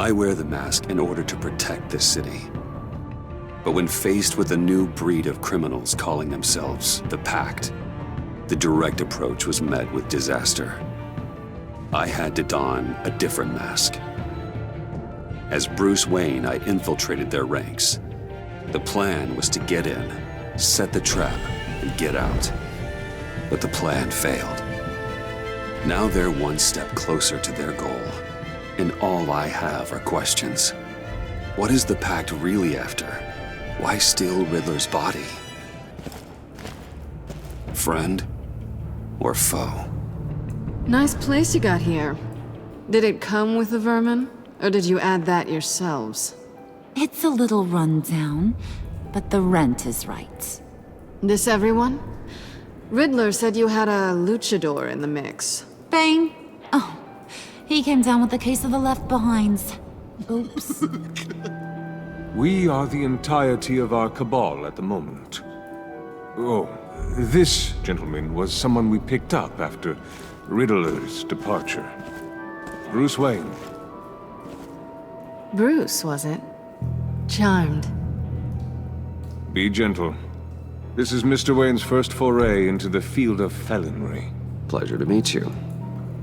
I wear the mask in order to protect this city. But when faced with a new breed of criminals calling themselves the Pact, the direct approach was met with disaster. I had to don a different mask. As Bruce Wayne, I infiltrated their ranks. The plan was to get in, set the trap, and get out. But the plan failed. Now they're one step closer to their goal, and all I have are questions. What is the Pact really after? Why steal Riddler's body? Friend or foe? Nice place you got here. Did it come with the vermin, or did you add that yourselves? It's a little rundown, but the rent is right. This everyone? Riddler said you had a luchador in the mix. Bane? Oh, he came down with a case of the Left Behinds. Oops. We are the entirety of our cabal at the moment. Oh, this gentleman was someone we picked up after Riddler's departure. Bruce Wayne. Bruce, was it? Charmed. Be gentle. This is Mr. Wayne's first foray into the field of felonry. Pleasure to meet you.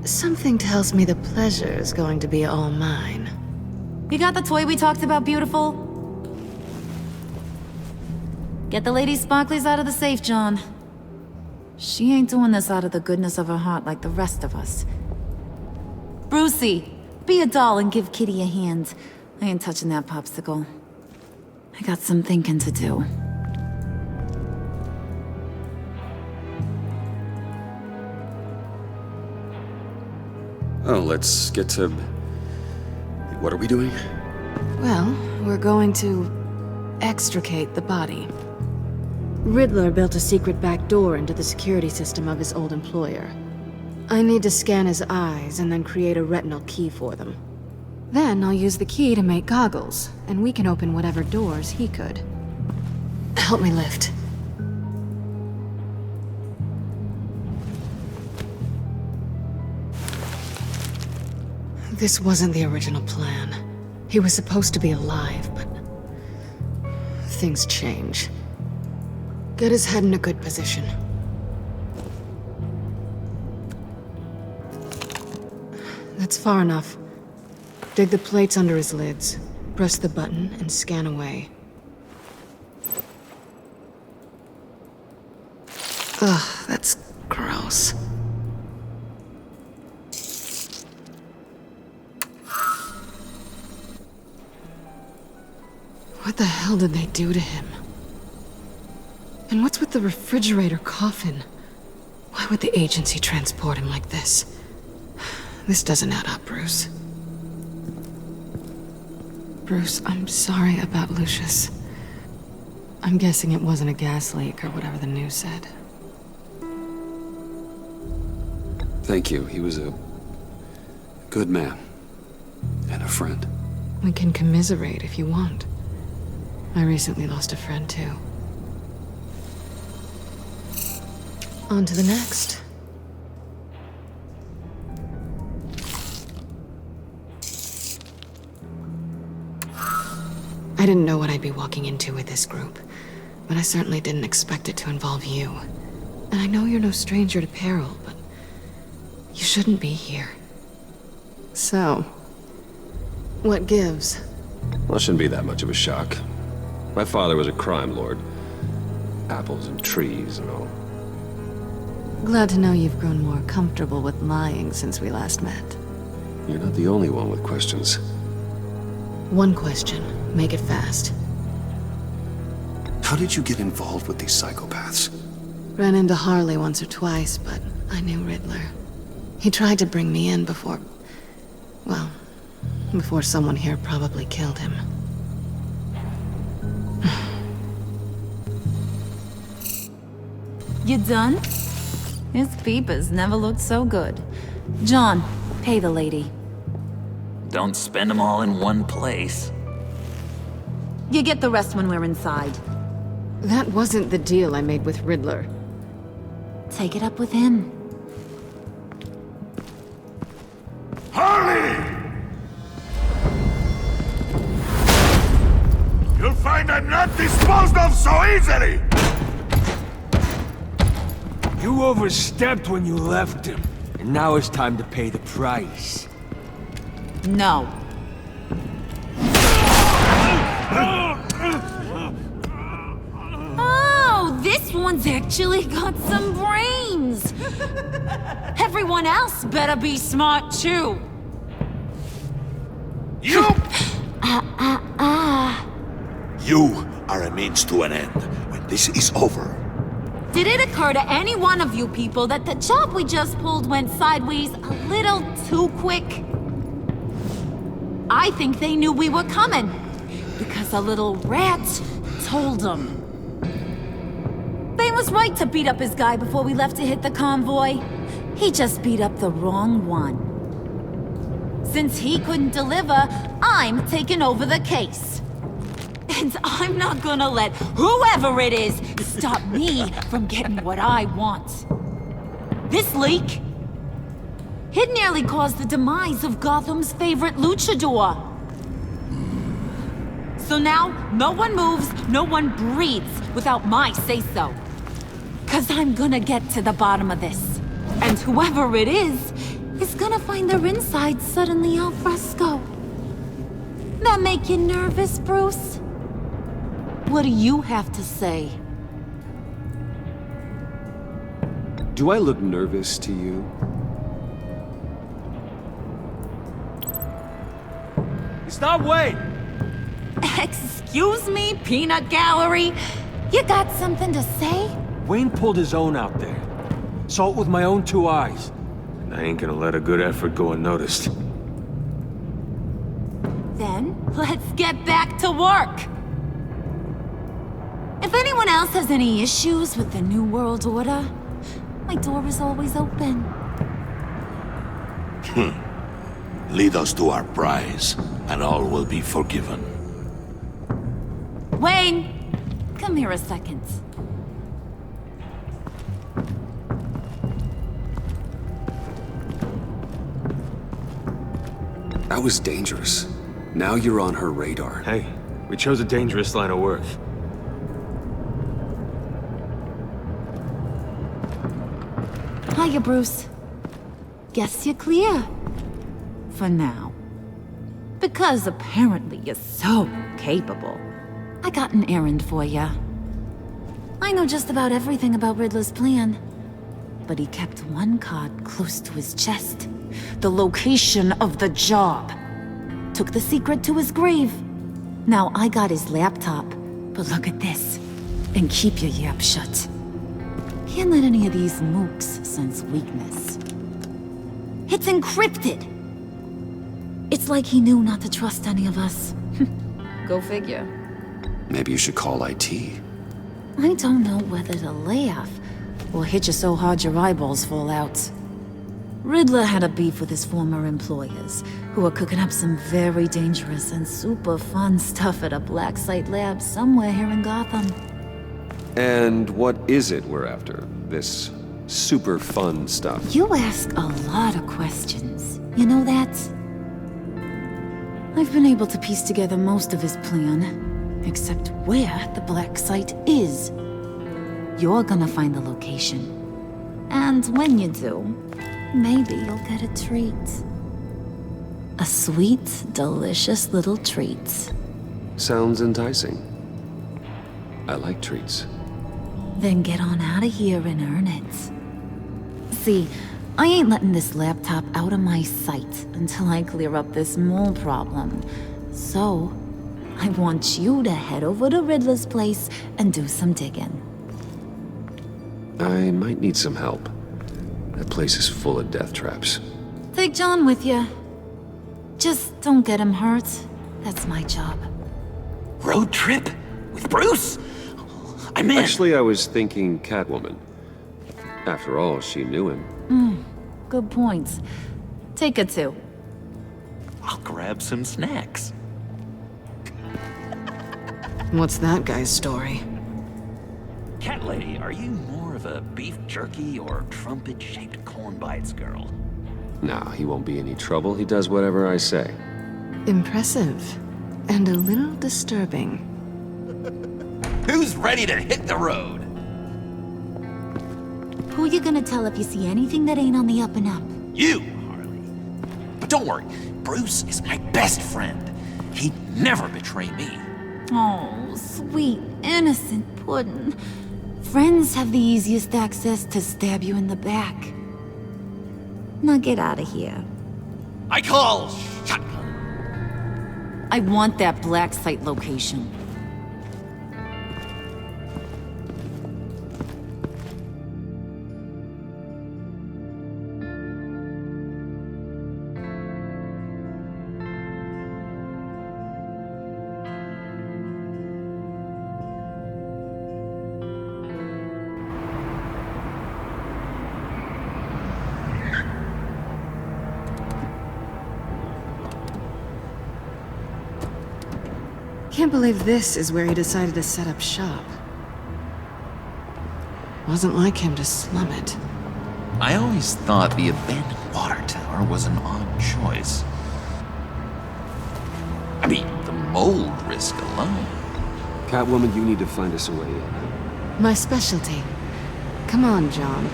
Something tells me the pleasure is going to be all mine. You got the toy we talked about, beautiful? Get the lady sparklies out of the safe, John. She ain't doing this out of the goodness of her heart like the rest of us. Brucey, be a doll and give Kitty a hand. I ain't touching that popsicle. I got some thinking to do. Oh, let's get to... What are we doing? Well, we're going to extricate the body. Riddler built a secret back door into the security system of his old employer. I need to scan his eyes and then create a retinal key for them. Then I'll use the key to make goggles, and we can open whatever doors he could. Help me lift. This wasn't the original plan. He was supposed to be alive, but things change. Get his head in a good position. That's far enough. Dig the plates under his lids. Press the button and scan away. Ugh, that's gross. What the hell did they do to him? And what's with the refrigerator coffin? Why would the agency transport him like this? This doesn't add up, Bruce. Bruce, I'm sorry about Lucius. I'm guessing it wasn't a gas leak or whatever the news said. Thank you. He was a good man. And a friend. We can commiserate if you want. I recently lost a friend, too. On to the next. I didn't know what I'd be walking into with this group, but I certainly didn't expect it to involve you. And I know you're no stranger to peril, but you shouldn't be here. So, what gives? Well, it shouldn't be that much of a shock. My father was a crime lord. Apples and trees and all. Glad to know you've grown more comfortable with lying since we last met. You're not the only one with questions. One question. Make it fast. How did you get involved with these psychopaths? Ran into Harley once or twice, but I knew Riddler. He tried to bring me in before... well, before someone here probably killed him. You done? His peepers never looked so good. John, pay the lady. Don't spend them all in one place. You get the rest when we're inside. That wasn't the deal I made with Riddler. Take it up with him. Harley! I'm not disposed of so easily! You overstepped when you left him, and now it's time to pay the price. No. Oh, this one's actually got some brains. Everyone else better be smart too. You! You are a means to an end. When this is over, Did it occur to any one of you people that the job we just pulled went sideways a little too quick? I think they knew we were coming, because a little rat told them. They was right to beat up his guy before we left to hit the convoy. He just beat up the wrong one. Since he couldn't deliver, I'm taking over the case. And I'm not gonna let whoever it is stop me from getting what I want. This leak, it nearly caused the demise of Gotham's favorite luchador. So now, no one moves, no one breathes without my say-so. 'Cause I'm gonna get to the bottom of this. And whoever it is gonna find their insides suddenly al fresco. That make you nervous, Bruce? What do you have to say? Do I look nervous to you? Stop, wait! Excuse me, peanut gallery? You got something to say? Wayne pulled his own out there. Saw it with my own 2 eyes. I ain't gonna let a good effort go unnoticed. Then, let's get back to work. If anyone else has any issues with the New World Order, my door is always open. lead us to our prize, and all will be forgiven. Wayne, come here a second. That was dangerous. Now you're on her radar. Hey, we chose a dangerous line of work. Hiya, Bruce. Guess you're clear. For now. Because apparently you're so capable. I got an errand for ya. I know just about everything about Riddler's plan. But he kept one card close to his chest. The location of the job. Took the secret to his grave. Now I got his laptop. But look at this. And keep your yap shut. Can't let any of these mooks sense weakness. It's encrypted! It's like he knew not to trust any of us. Go figure. Maybe you should call IT. I don't know whether to laugh or hit you so hard your eyeballs fall out. Riddler had a beef with his former employers, who were cooking up some very dangerous and super fun stuff at a black site lab somewhere here in Gotham. And what is it we're after? This super fun stuff? You ask a lot of questions. You know that? I've been able to piece together most of his plan, except where the black site is. You're gonna find the location. And when you do, maybe you'll get a treat. A sweet, delicious little treat. Sounds enticing. I like treats. Then get on out of here and earn it. See, I ain't letting this laptop out of my sight until I clear up this mole problem. So, I want you to head over to Riddler's place and do some digging. I might need some help. That place is full of death traps. Take John with you. Just don't get him hurt. That's my job. Road trip? With Bruce? I'm in. Actually, I was thinking Catwoman. After all, she knew him. Good points. Take her too. I'll grab some snacks. What's that guy's story? Cat lady, are you more of a beef jerky or trumpet-shaped corn bites girl? Nah, he won't be any trouble. He does whatever I say. Impressive. And a little disturbing. ready to hit the road. Who you gonna tell if you see anything that ain't on the up and up? You, Harley. But don't worry, Bruce is my best friend. He'd never betray me. Oh, sweet, innocent Puddin'. Friends have the easiest access to stab you in the back. Now get out of here. I call shotgun. I want that black site location. Can't believe this is where he decided to set up shop. Wasn't like him to slum it. I always thought the abandoned water tower was an odd choice. I mean, the mold risk alone. Catwoman, you need to find us a way in. My specialty. Come on, John.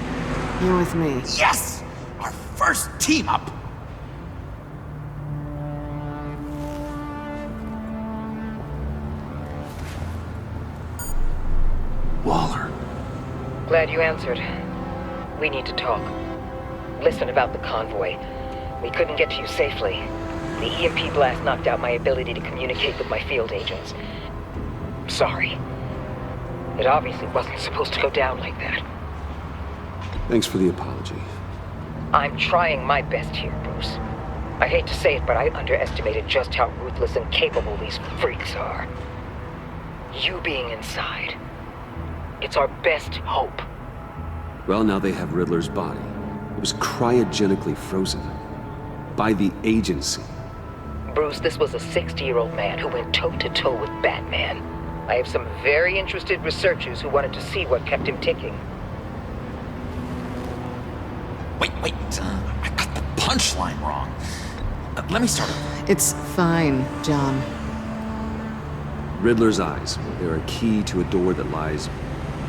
You're with me. Yes! Our first team up! Waller. Glad you answered. We need to talk. Listen about the convoy. We couldn't get to you safely. The EMP blast knocked out my ability to communicate with my field agents. Sorry. It obviously wasn't supposed to go down like that. Thanks for the apology. I'm trying my best here, Bruce. I hate to say it, but I underestimated just how ruthless and capable these freaks are. You being inside. It's our best hope. Well, now they have Riddler's body. It was cryogenically frozen. By the agency. Bruce, this was a 60-year-old man who went toe-to-toe with Batman. I have some very interested researchers who wanted to see what kept him ticking. Wait, I got the punchline wrong. Let me start over. It's fine, John. Riddler's eyes. They're a key to a door that lies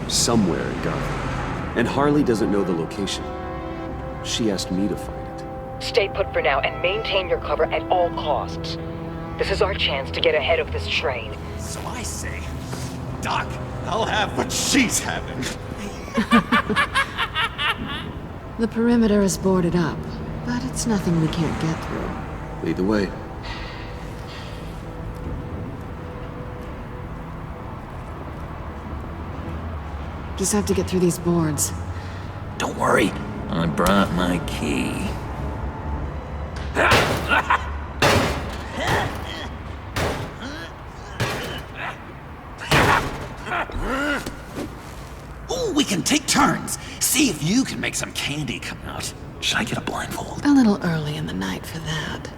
somewhere in Gotham. And Harley doesn't know the location. She asked me to find it. Stay put for now and maintain your cover at all costs. This is our chance to get ahead of this train. So I say, Doc, I'll have what she's having. The perimeter is boarded up, but it's nothing we can't get through. Lead the way. Just have to get through these boards. Don't worry, I brought my key. Ooh, we can take turns. See if you can make some candy come out. Should I get a blindfold? A little early in the night for that.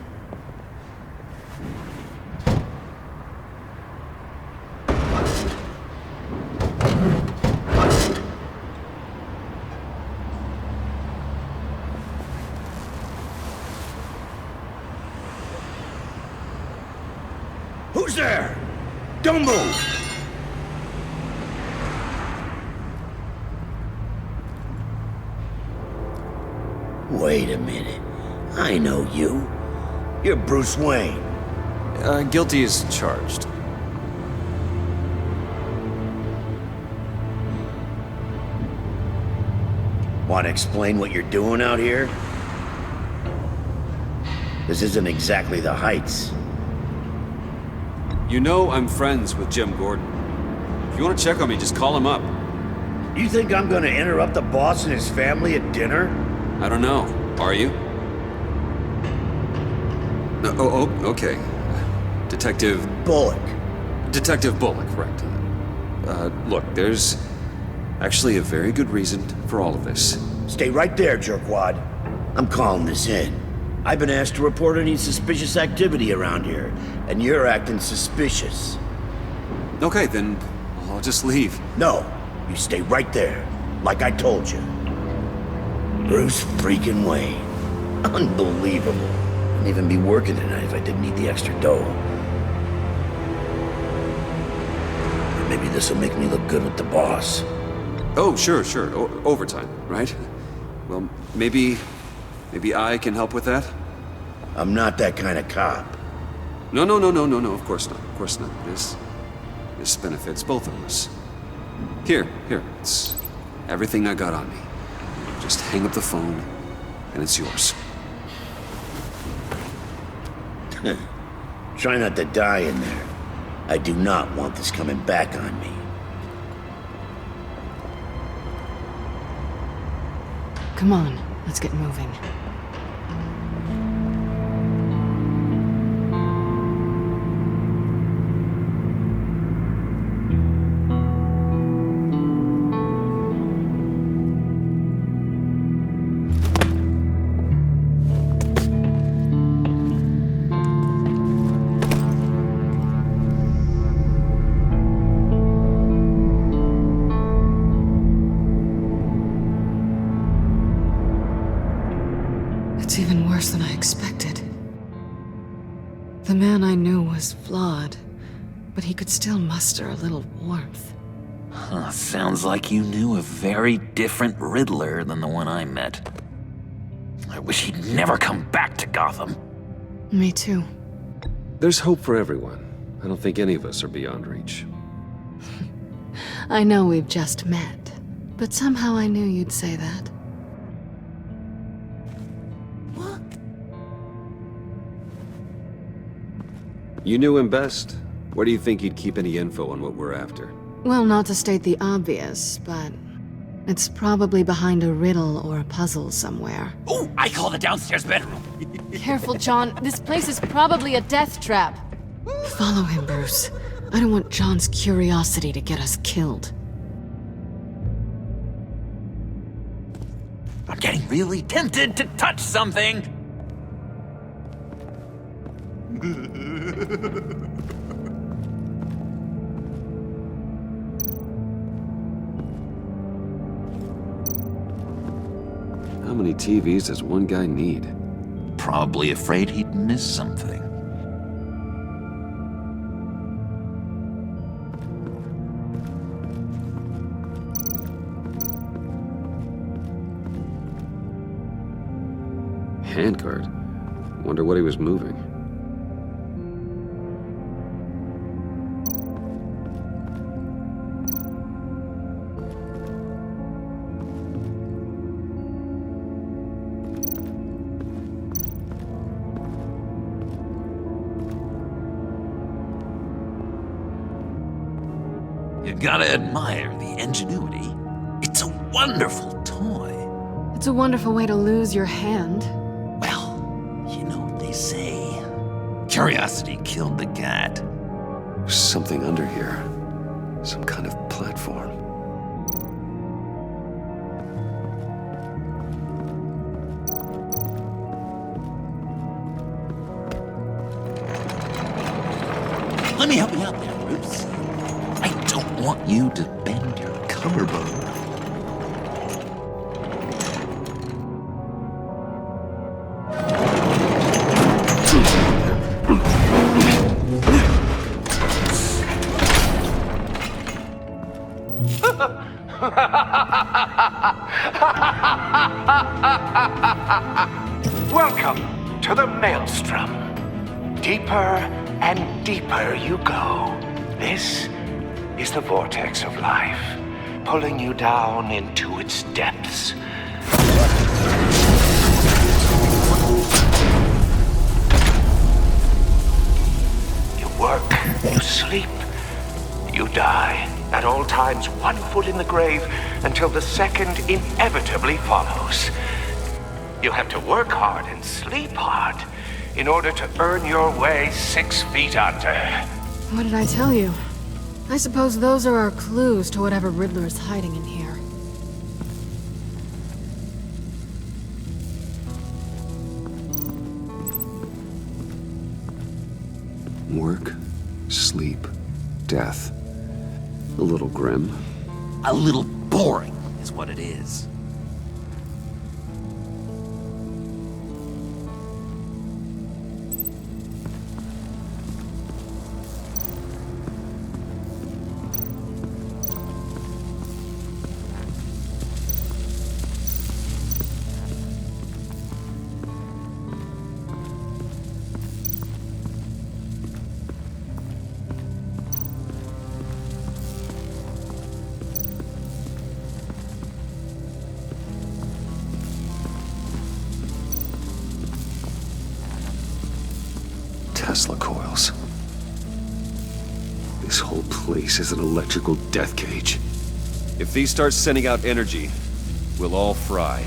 Who's there? Don't move! Wait a minute. I know you. You're Bruce Wayne. Guilty as charged. Want to explain what you're doing out here? This isn't exactly the Heights. You know I'm friends with Jim Gordon. If you want to check on me, just call him up. You think I'm gonna interrupt the boss and his family at dinner? I don't know. Are you? No, okay. Detective Bullock. Bullock, right. Look, there's actually a very good reason for all of this. Stay right there, jerkwad. I'm calling this in. I've been asked to report any suspicious activity around here, and you're acting suspicious. Okay, then I'll just leave. No, you stay right there, like I told you. Bruce freaking Wayne. Unbelievable. I'd even be working tonight if I didn't need the extra dough. Or maybe this'll make me look good with the boss. Oh, sure. Overtime, right? Well, maybe I can help with that? I'm not that kind of cop. No, of course not. This benefits both of us. Here, it's everything I got on me. Just hang up the phone, and it's yours. Try not to die in there. I do not want this coming back on me. Come on, let's get moving. It's even worse than I expected. The man I knew was flawed, but he could still muster a little warmth. Huh, sounds like you knew a very different Riddler than the one I met. I wish he'd never come back to Gotham. Me too. There's hope for everyone. I don't think any of us are beyond reach. I know we've just met, but somehow I knew you'd say that. You knew him best. Where do you think he'd keep any info on what we're after? Well, not to state the obvious, but it's probably behind a riddle or a puzzle somewhere. Oh, I call the downstairs bedroom. Careful, John. This place is probably a death trap. Follow him, Bruce. I don't want John's curiosity to get us killed. I'm getting really tempted to touch something. How many TVs does one guy need? Probably afraid he'd miss something. Handguard. Wonder what he was moving. You gotta admire the ingenuity. It's a wonderful toy. It's a wonderful way to lose your hand. Well, you know what they say. Curiosity killed the cat. There's something under here. Some kind of platform. Let me help you out there, Bruce. I don't want you to bend your collarbone. Welcome to the Maelstrom. Deeper and deeper you go. This is the vortex of life, pulling you down into its depths. You work, you sleep, you die. At all times, one foot in the grave until the second inevitably follows. You have to work hard and sleep hard in order to earn your way 6 feet under. What did I tell you? I suppose those are our clues to whatever Riddler's hiding in here. Work, sleep, death. A little grim. A little boring is what it is. Tesla coils. This whole place is an electrical death cage. If these start sending out energy, we'll all fry.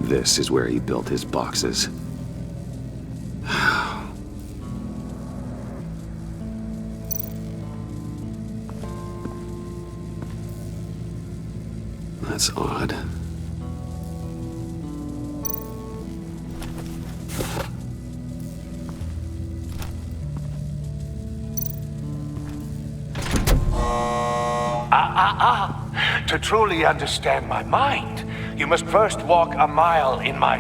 This is where he built his boxes. That's odd. To truly understand my mind, you must first walk a mile in my...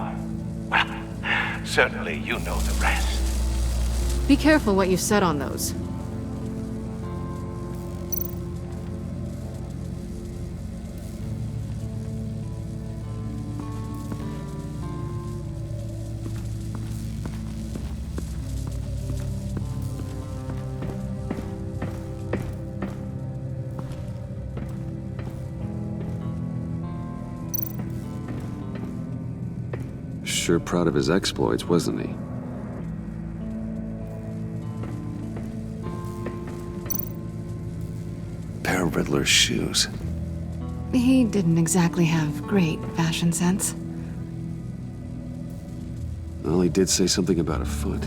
Well, certainly you know the rest. Be careful what you said on those. Sure proud of his exploits, wasn't he? Pair of Riddler's shoes. He didn't exactly have great fashion sense. Well, he did say something about a foot.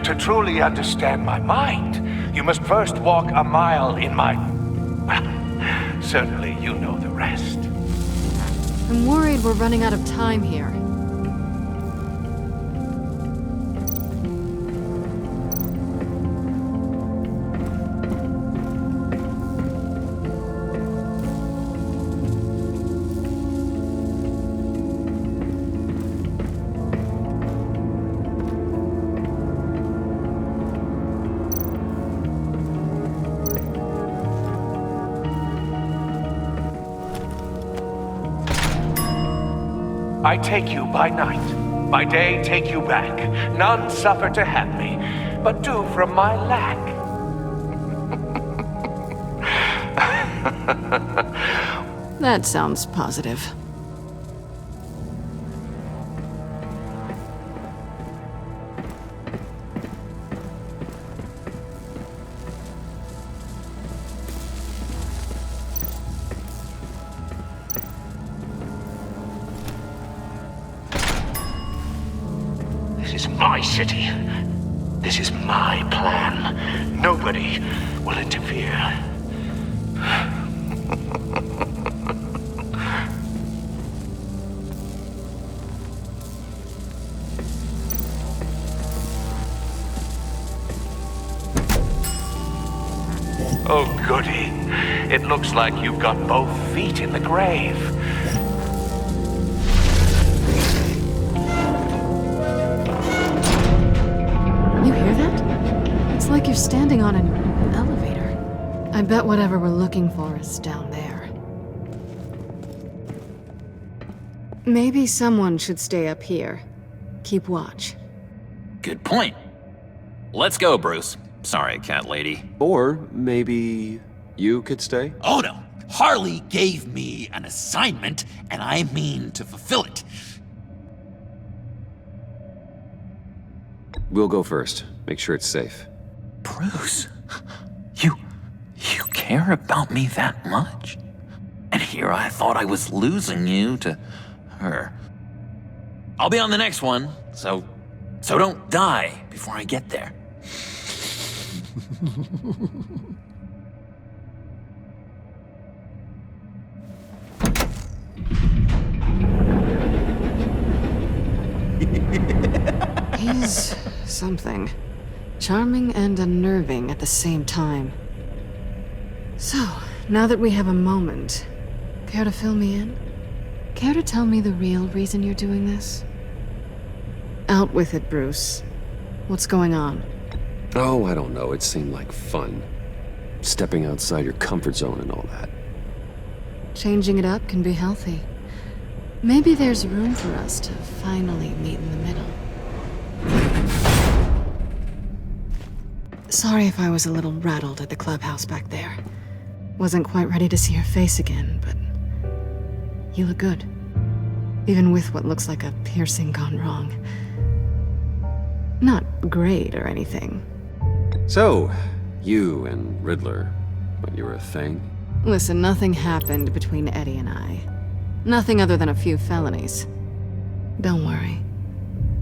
To truly understand my mind, you must first walk a mile in my... Well, certainly you know the rest. I'm worried we're running out of time here. I take you by night, by day take you back. None suffer to have me, but do from my lack. That sounds positive. This is my city. This is my plan. Nobody will interfere. Oh, goody. It looks like you've got both feet in the grave. You hear that? It's like you're standing on an elevator. I bet whatever we're looking for is down there. Maybe someone should stay up here. Keep watch. Good point. Let's go, Bruce. Sorry, cat lady. Or maybe you could stay? Oh no! Harley gave me an assignment, and I mean to fulfill it. We'll go first. Make sure it's safe. Bruce, you care about me that much? And here I thought I was losing you to her. I'll be on the next one, so don't die before I get there. He's something. Charming and unnerving at the same time. So, now that we have a moment, care to fill me in? Care to tell me the real reason you're doing this? Out with it, Bruce. What's going on? Oh, I don't know. It seemed like fun. Stepping outside your comfort zone and all that. Changing it up can be healthy. Maybe there's room for us to finally meet in the middle. Sorry if I was a little rattled at the clubhouse back there. Wasn't quite ready to see your face again, but you look good. Even with what looks like a piercing gone wrong. Not great or anything. So, you and Riddler, when you were a thing? Listen, nothing happened between Eddie and I. Nothing other than a few felonies. Don't worry.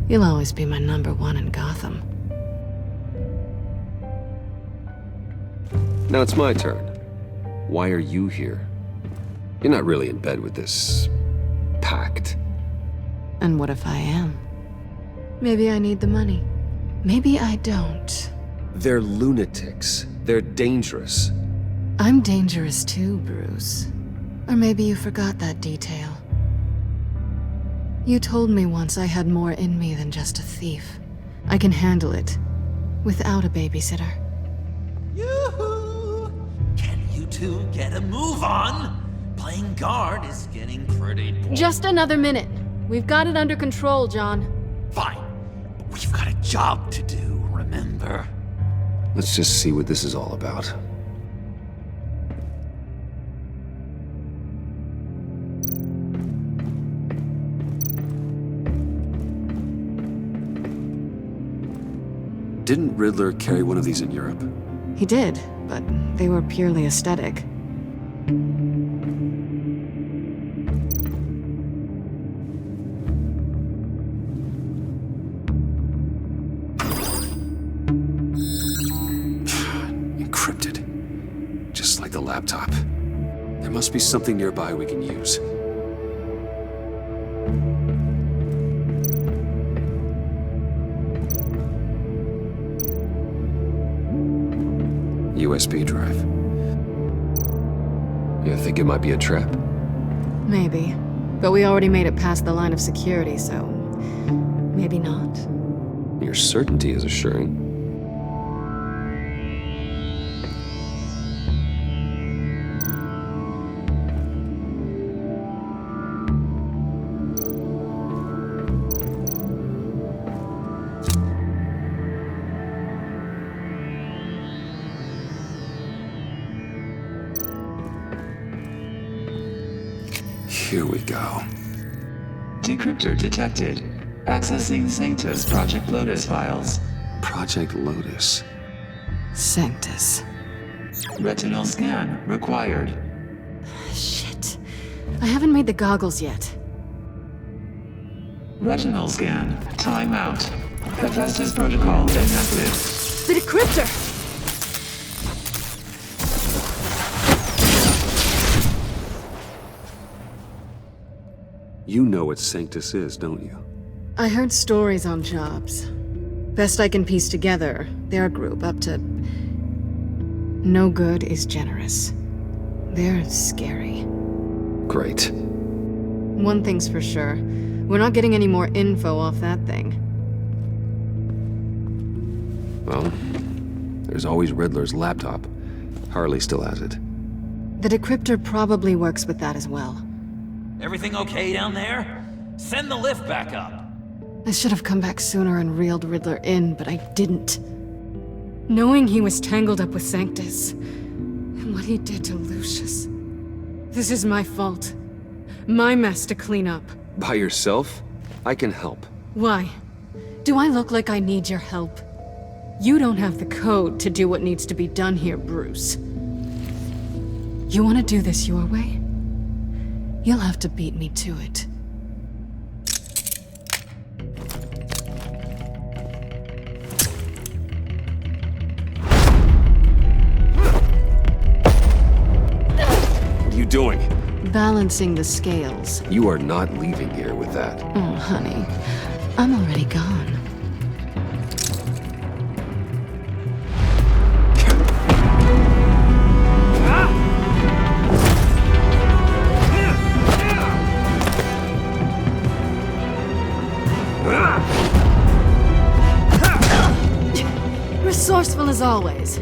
You'll always be my #1 in Gotham. Now it's my turn. Why are you here? You're not really in bed with this... pact. And what if I am? Maybe I need the money. Maybe I don't. They're lunatics. They're dangerous. I'm dangerous too, Bruce. Or maybe you forgot that detail. You told me once I had more in me than just a thief. I can handle it. Without a babysitter. Yoo-hoo! Can you two get a move on? Playing guard is getting pretty boring. Just another minute. We've got it under control, John. Fine. But we've got a job to do, remember? Let's just see what this is all about. Didn't Riddler carry one of these in Europe? He did, but they were purely aesthetic. Encrypted. Just like the laptop. There must be something nearby we can use. USB drive. You think it might be a trap? Maybe. But we already made it past the line of security, so... maybe not. Your certainty is assuring. Here we go. Decryptor detected. Accessing Sanctus Project Lotus files. Project Lotus. Sanctus. Retinal scan required. Shit. I haven't made the goggles yet. Retinal scan. Timeout. Hephaestus protocol inactive. The decryptor! You know what Sanctus is, don't you? I heard stories on jobs. Best I can piece together, their group up to... no good is generous. They're scary. Great. One thing's for sure. We're not getting any more info off that thing. Well, there's always Riddler's laptop. Harley still has it. The decryptor probably works with that as well. Everything okay down there? Send the lift back up. I should have come back sooner and reeled Riddler in, but I didn't. Knowing he was tangled up with Sanctus, and what he did to Lucius. This is my fault. My mess to clean up. By yourself? I can help. Why? Do I look like I need your help? You don't have the code to do what needs to be done here, Bruce. You want to do this your way? You'll have to beat me to it. Balancing the scales. You are not leaving here with that. Oh, honey. I'm already gone. Resourceful as always.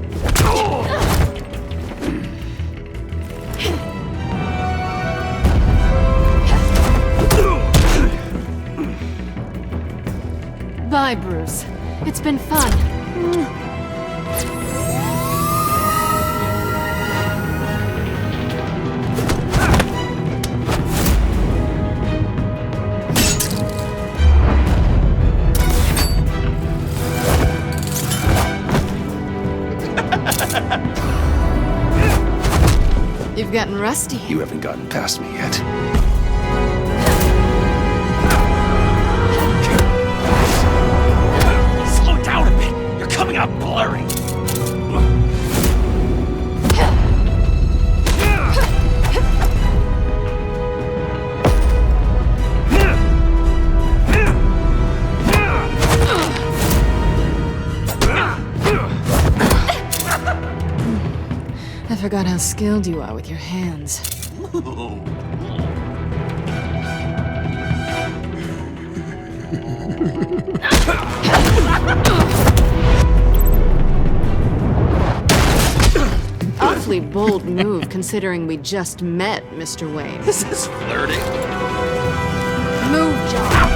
Bye, Bruce. It's been fun. You've gotten rusty. You haven't gotten past me yet. Slow down a bit. You're coming out blurry. I forgot how skilled you are with your hands. Awfully bold move, considering we just met, Mr. Wayne. This is flirting. Move, John.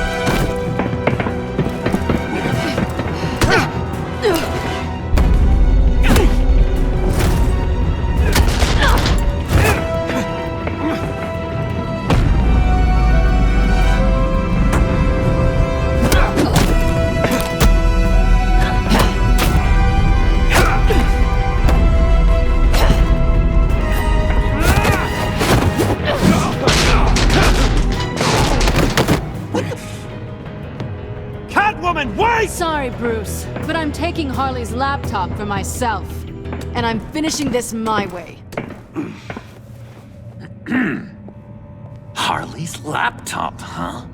Sorry, Bruce, but I'm taking Harley's laptop for myself. And I'm finishing this my way. Harley's laptop, huh?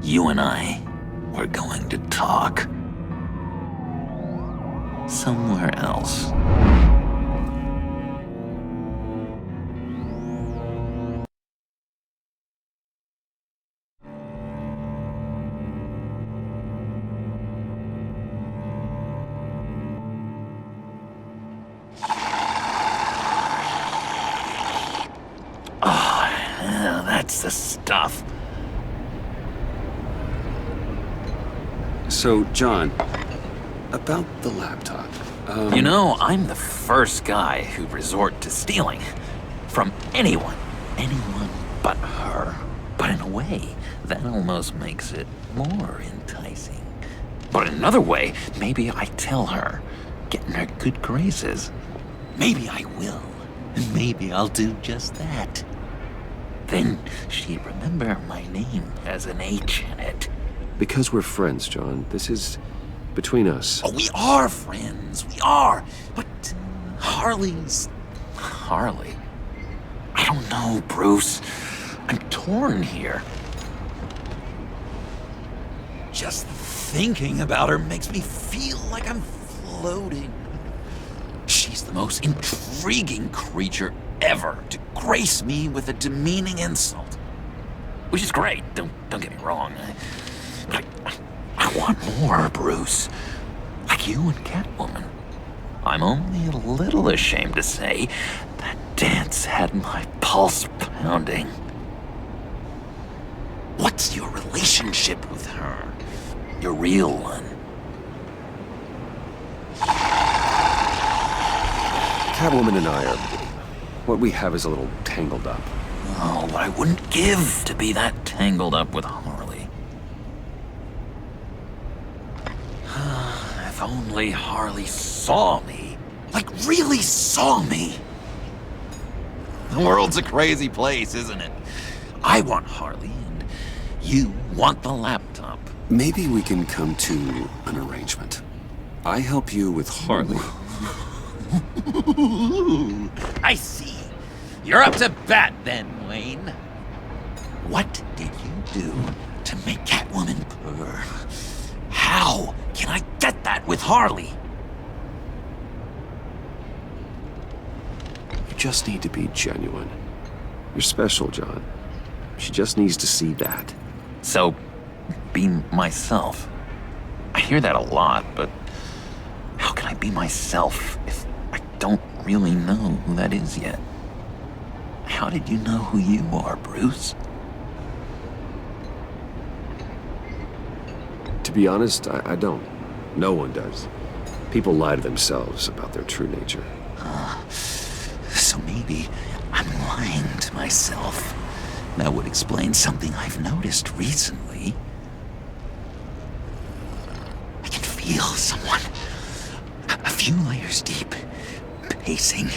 You and I, we're going to talk. Somewhere else. That's the stuff. So, John, about the laptop. You know, I'm the first guy who'd resort to stealing. From anyone. Anyone but her. But in a way, that almost makes it more enticing. But in another way, maybe I tell her, get in her good graces. Maybe I will. And maybe I'll do just that. Then she'd remember my name has an H in it. Because we're friends, John. This is between us. Oh, we are friends. We are. But Harley's... Harley? I don't know, Bruce. I'm torn here. Just thinking about her makes me feel like I'm floating. She's the most intriguing creature ever to grace me with a demeaning insult. Which is great, don't get me wrong. But I want more, Bruce. Like you and Catwoman. I'm only a little ashamed to say that dance had my pulse pounding. What's your relationship with her? Your real one? Catwoman and I are... what we have is a little tangled up. Oh, what I wouldn't give to be that tangled up with Harley. If only Harley saw me. Like, really saw me. The world's a crazy place, isn't it? I want Harley, and you want the laptop. Maybe we can come to an arrangement. I help you with Harley. I see. You're up to bat, then. Wayne. What did you do to make Catwoman purr? How can I get that with Harley? You just need to be genuine. You're special, John. She just needs to see that. So, be myself. I hear that a lot, but how can I be myself if I don't really know who that is yet? How did you know who you are, Bruce? To be honest, I don't. No one does. People lie to themselves about their true nature. So maybe I'm lying to myself. That would explain something I've noticed recently. I can feel someone a few layers deep, pacing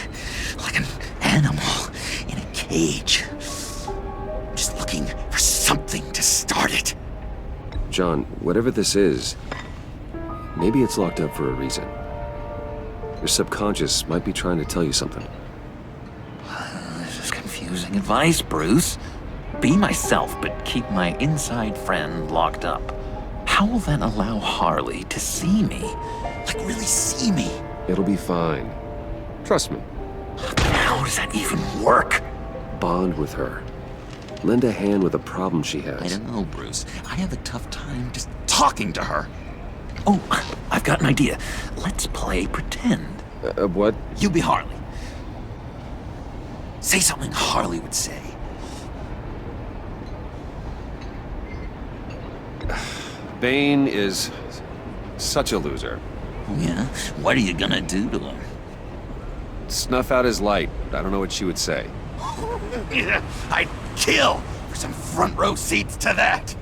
like an animal in a cage. Just looking for something to start it. John, whatever this is, maybe it's locked up for a reason. Your subconscious might be trying to tell you something. This is confusing advice, Bruce. Be myself, but keep my inside friend locked up. How will that allow Harley to see me? Like, really see me? It'll be fine. Trust me. But how does that even work? Bond with her. Lend a hand with a problem she has. I don't know, Bruce. I have a tough time just talking to her. Oh, I've got an idea. Let's play pretend. What? You be Harley. Say something Harley would say. Bane is such a loser. Oh, yeah? What are you gonna do to him? Snuff out his light. I don't know what she would say. I'd kill for some front row seats to that.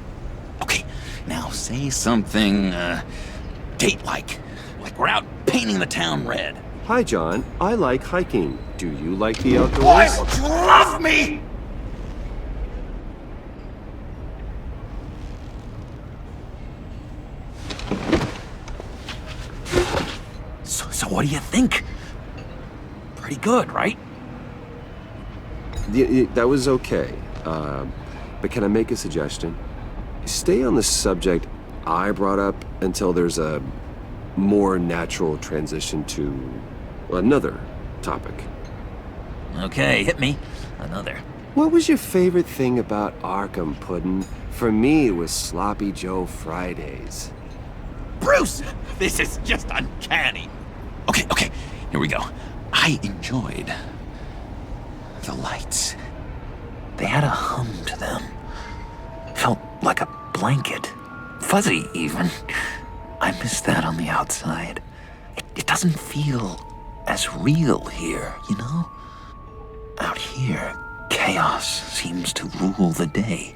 Okay, now say something, date-like. Like we're out painting the town red. Hi, John. I like hiking. Do you like the outdoors? Why would you love me? So what do you think? Pretty good, right? That was okay. But can I make a suggestion? Stay on the subject I brought up until there's a more natural transition to another topic. Okay, hit me. Another. What was your favorite thing about Arkham, Puddin'? For me, it was Sloppy Joe Fridays. Bruce! This is just uncanny. Okay, here we go. I enjoyed the lights. They had a hum to them. Felt like a blanket. Fuzzy, even. I miss that on the outside. It doesn't feel as real here, you know? Out here, chaos seems to rule the day.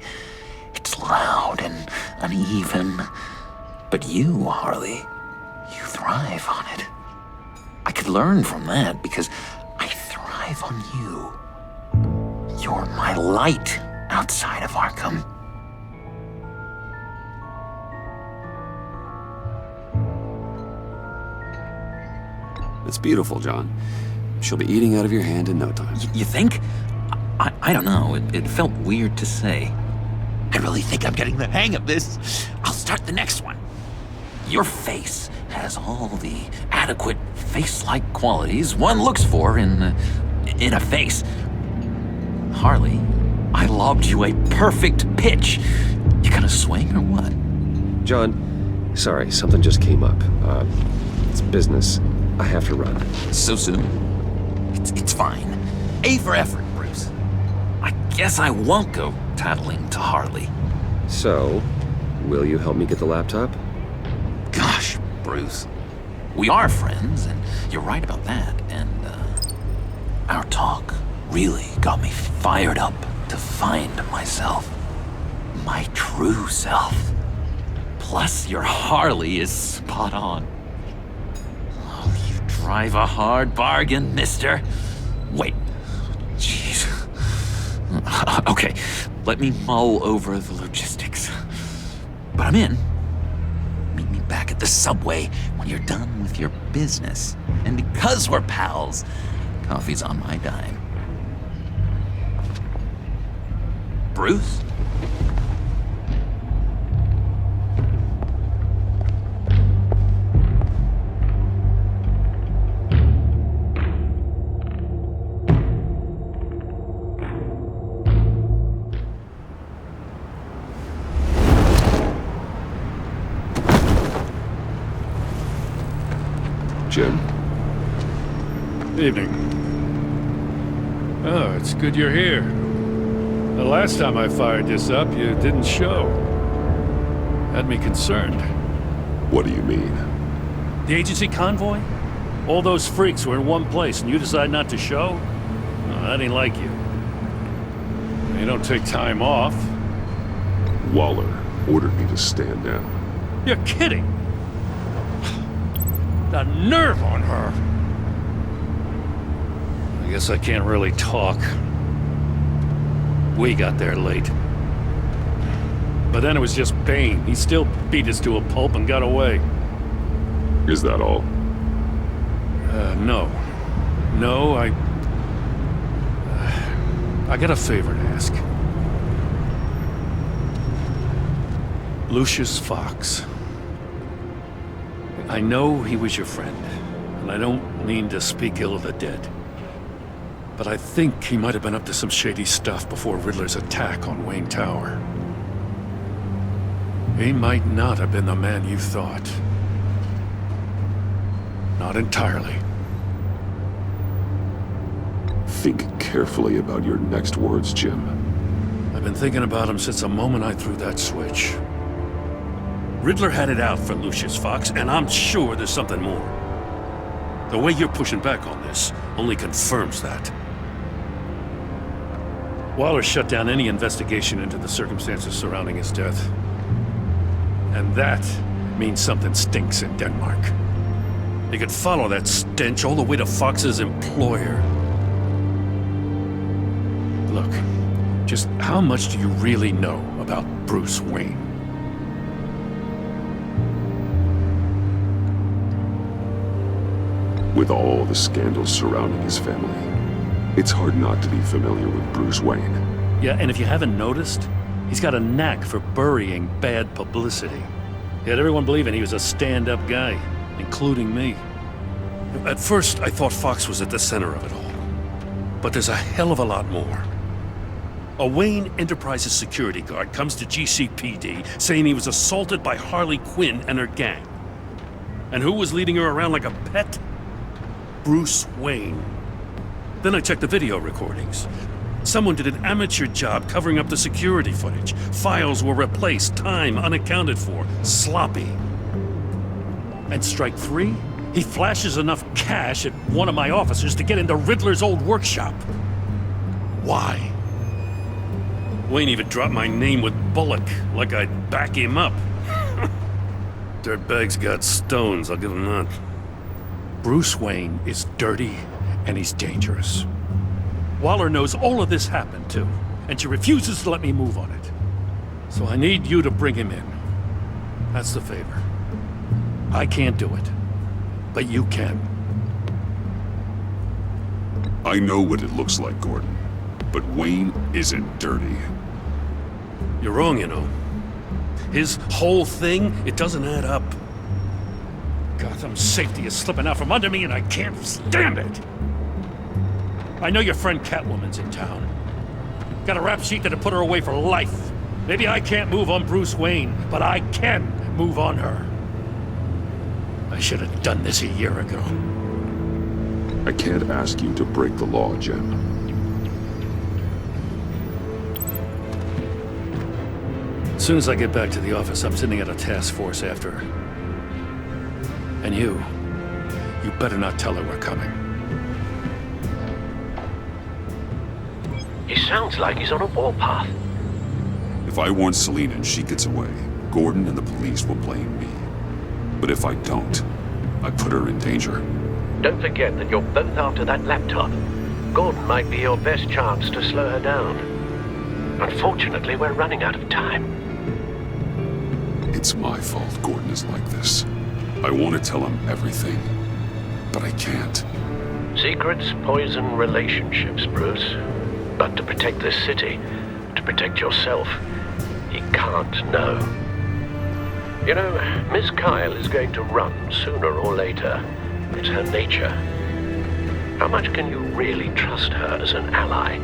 It's loud and uneven. But you, Harley, you thrive on it. I could learn from that because I thrive on you. You're my light outside of Arkham. It's beautiful, John. She'll be eating out of your hand in no time. You think? I don't know. It felt weird to say. I really think I'm getting the hang of this. I'll start the next one. Your face has all the adequate face-like qualities one looks for in a face. Harley, I lobbed you a perfect pitch. You gonna swing or what? John, sorry, something just came up. It's business. I have to run. So soon? It's fine. A for effort, Bruce. I guess I won't go tattling to Harley. So, will you help me get the laptop? Gosh, Bruce. We are friends, and you're right about that. And, our talk really got me fired up to find myself. My true self. Plus, your Harley is spot on. Oh, you drive a hard bargain, mister. Wait. Jeez. Okay, let me mull over the logistics. But I'm in. Meet me back at the subway when you're done with your business. And because we're pals, coffee's on my dime. Bruce? Jim? Evening. Oh, it's good you're here. The last time I fired this up, you didn't show. Had me concerned. What do you mean? The agency convoy? All those freaks were in one place and you decide not to show? Oh, that ain't like you. You don't take time off. Waller ordered me to stand down. You're kidding! The nerve on her! I guess I can't really talk. We got there late. But then it was just Bane. He still beat us to a pulp and got away. Is that all? No. No, I got a favor to ask. Lucius Fox. I know he was your friend, and I don't mean to speak ill of the dead. But I think he might have been up to some shady stuff before Riddler's attack on Wayne Tower. He might not have been the man you thought. Not entirely. Think carefully about your next words, Jim. I've been thinking about him since the moment I threw that switch. Riddler had it out for Lucius Fox, and I'm sure there's something more. The way you're pushing back on this only confirms that. Waller shut down any investigation into the circumstances surrounding his death. And that means something stinks in Denmark. You could follow that stench all the way to Fox's employer. Look, just how much do you really know about Bruce Wayne? With all the scandals surrounding his family, it's hard not to be familiar with Bruce Wayne. Yeah, and if you haven't noticed, he's got a knack for burying bad publicity. He had everyone believing he was a stand-up guy, including me. At first, I thought Fox was at the center of it all. But there's a hell of a lot more. A Wayne Enterprises security guard comes to GCPD saying he was assaulted by Harley Quinn and her gang. And who was leading her around like a pet? Bruce Wayne. Then I checked the video recordings. Someone did an amateur job covering up the security footage. Files were replaced, time unaccounted for, sloppy. And strike three? He flashes enough cash at one of my officers to get into Riddler's old workshop. Why? Wayne even dropped my name with Bullock, like I'd back him up. Dirtbag's got stones, I'll give him that. Bruce Wayne is dirty and he's dangerous. Waller knows all of this happened too, and she refuses to let me move on it. So I need you to bring him in. That's the favor. I can't do it, but you can. I know what it looks like, Gordon, but Wayne isn't dirty. You're wrong, you know. His whole thing, it doesn't add up. Gotham's safety is slipping out from under me and I can't stand it! I know your friend Catwoman's in town. Got a rap sheet that'll put her away for life. Maybe I can't move on Bruce Wayne, but I can move on her. I should have done this a year ago. I can't ask you to break the law, Jim. As soon as I get back to the office, I'm sending out a task force after her. And you better not tell her we're coming. He sounds like he's on a warpath. If I warn Selina and she gets away, Gordon and the police will blame me. But if I don't, I put her in danger. Don't forget that you're both after that laptop. Gordon might be your best chance to slow her down. Unfortunately, we're running out of time. It's my fault Gordon is like this. I want to tell him everything, but I can't. Secrets poison relationships, Bruce. But to protect this city, to protect yourself. He can't know. You know, Miss Kyle is going to run sooner or later. It's her nature. How much can you really trust her as an ally?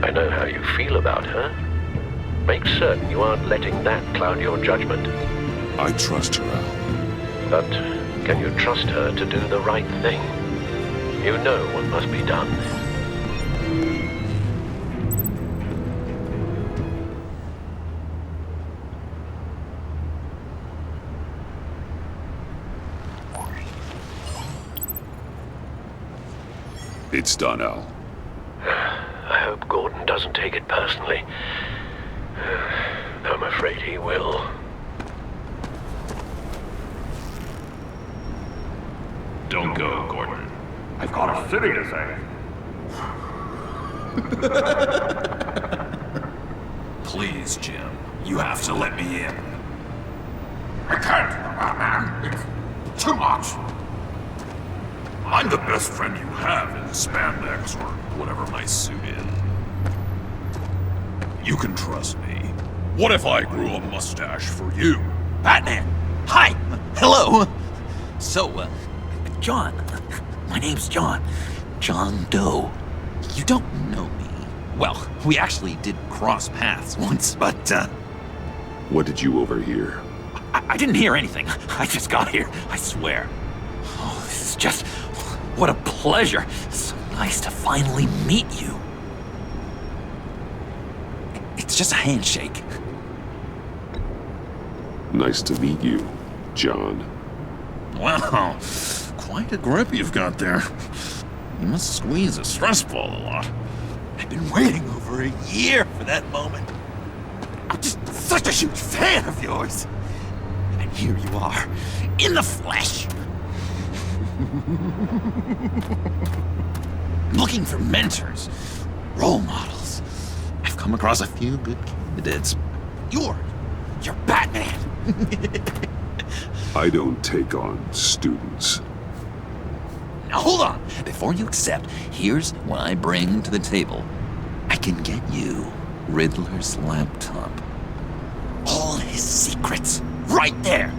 I know how you feel about her. Make certain you aren't letting that cloud your judgment. I trust her, Al. But can you trust her to do the right thing? You know what must be done. It's done, Al. I hope Gordon doesn't take it personally. I'm afraid he will. Don't go, Gordon. I've got a city to save. Please, Jim. You have to let me in. I can't, man. It's too much. I'm the best friend you have in spandex or whatever my suit is. You can trust me. What if I grew a mustache for you? Batman! Hi! Hello! So, John. My name's John. John Doe. You don't know me. Well, we actually did cross paths once, but, What did you overhear? I didn't hear anything. I just got here, I swear. Oh, this is just... What a pleasure. So nice to finally meet you. It's just a handshake. Nice to meet you, John. Wow, quite a grip you've got there. You must squeeze a stress ball a lot. I've been waiting over a year for that moment. I'm just such a huge fan of yours. And here you are, in the flesh. Looking for mentors, role models. I've come across a few good candidates. You're Batman. I don't take on students. Now hold on. Before you accept, here's what I bring to the table. I can get you Riddler's laptop. All his secrets, right there.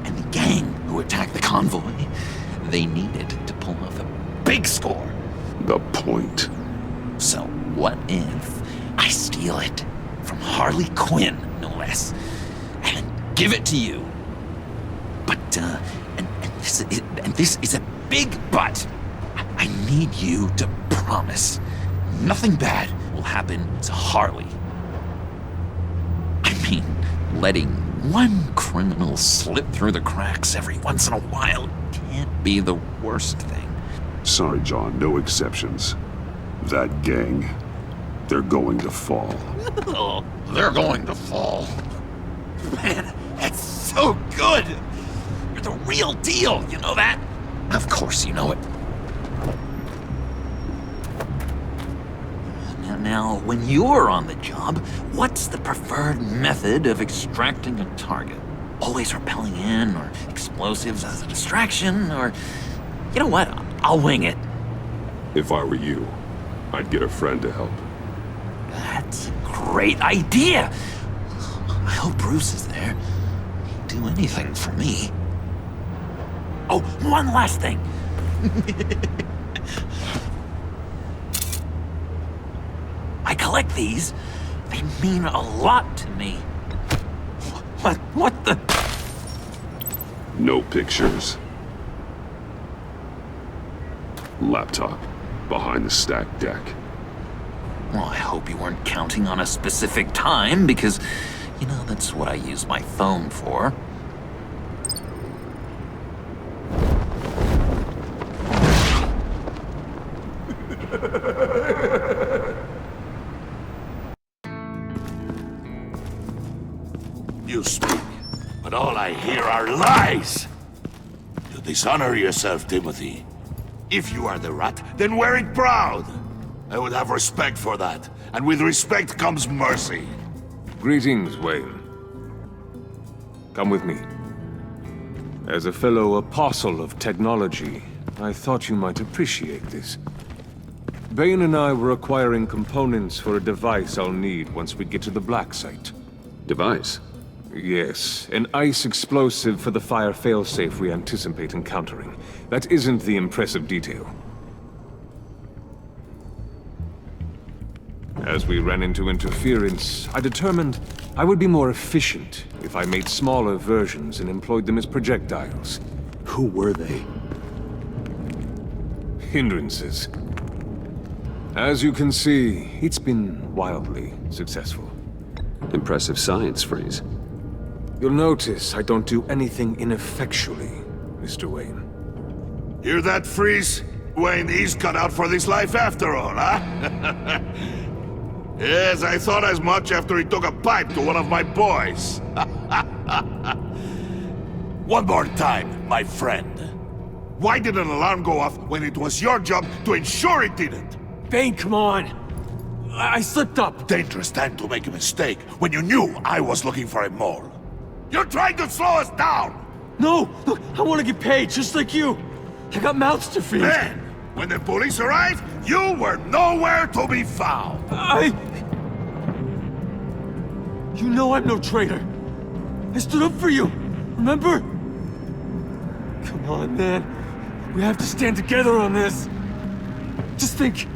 And the gang who attacked the convoy, they needed to pull off a big score. The point. So what if I steal it from Harley Quinn, no less, and give it to you? But, and this is a big but. I need you to promise nothing bad will happen to Harley. I mean, letting one criminal slip through the cracks every once in a while can't be the worst thing. Sorry, John, no exceptions. That gang, they're going to fall. Oh, they're going to fall. Man, that's so good! You're the real deal, you know that? Of course you know it. Now, when you're on the job, what's the preferred method of extracting a target? Always rappelling in, or explosives as a distraction, or... You know what? I'll wing it. If I were you, I'd get a friend to help. That's a great idea! I hope Bruce is there. He'd do anything for me. Oh, one last thing. I collect these. They mean a lot to me. What the? No pictures. Laptop behind the stacked deck. Well, I hope you weren't counting on a specific time, because, you know, that's what I use my phone for. You speak, but all I hear are lies! You dishonor yourself, Timothy. If you are the rat, then wear it proud! I would have respect for that, and with respect comes mercy. Greetings, Wayne. Come with me. As a fellow apostle of technology, I thought you might appreciate this. Bane and I were acquiring components for a device I'll need once we get to the Black Site. Device? Yes, an ice explosive for the fire failsafe we anticipate encountering. That isn't the impressive detail. As we ran into interference, I determined I would be more efficient if I made smaller versions and employed them as projectiles. Who were they? Hindrances. As you can see, it's been wildly successful. Impressive science, Freeze. You'll notice I don't do anything ineffectually, Mr. Wayne. Hear that, Freeze? Wayne, he's cut out for this life after all, huh? Yes, I thought as much after he took a pipe to one of my boys. One more time, my friend. Why did an alarm go off when it was your job to ensure it didn't? Bane, come on! I slipped up! Dangerous time to make a mistake when you knew I was looking for a mole. You're trying to slow us down! No! Look, I want to get paid, just like you! I got mouths to feed! Then, when the police arrived, you were nowhere to be found! You know I'm no traitor! I stood up for you! Remember? Come on, man. We have to stand together on this! Just think...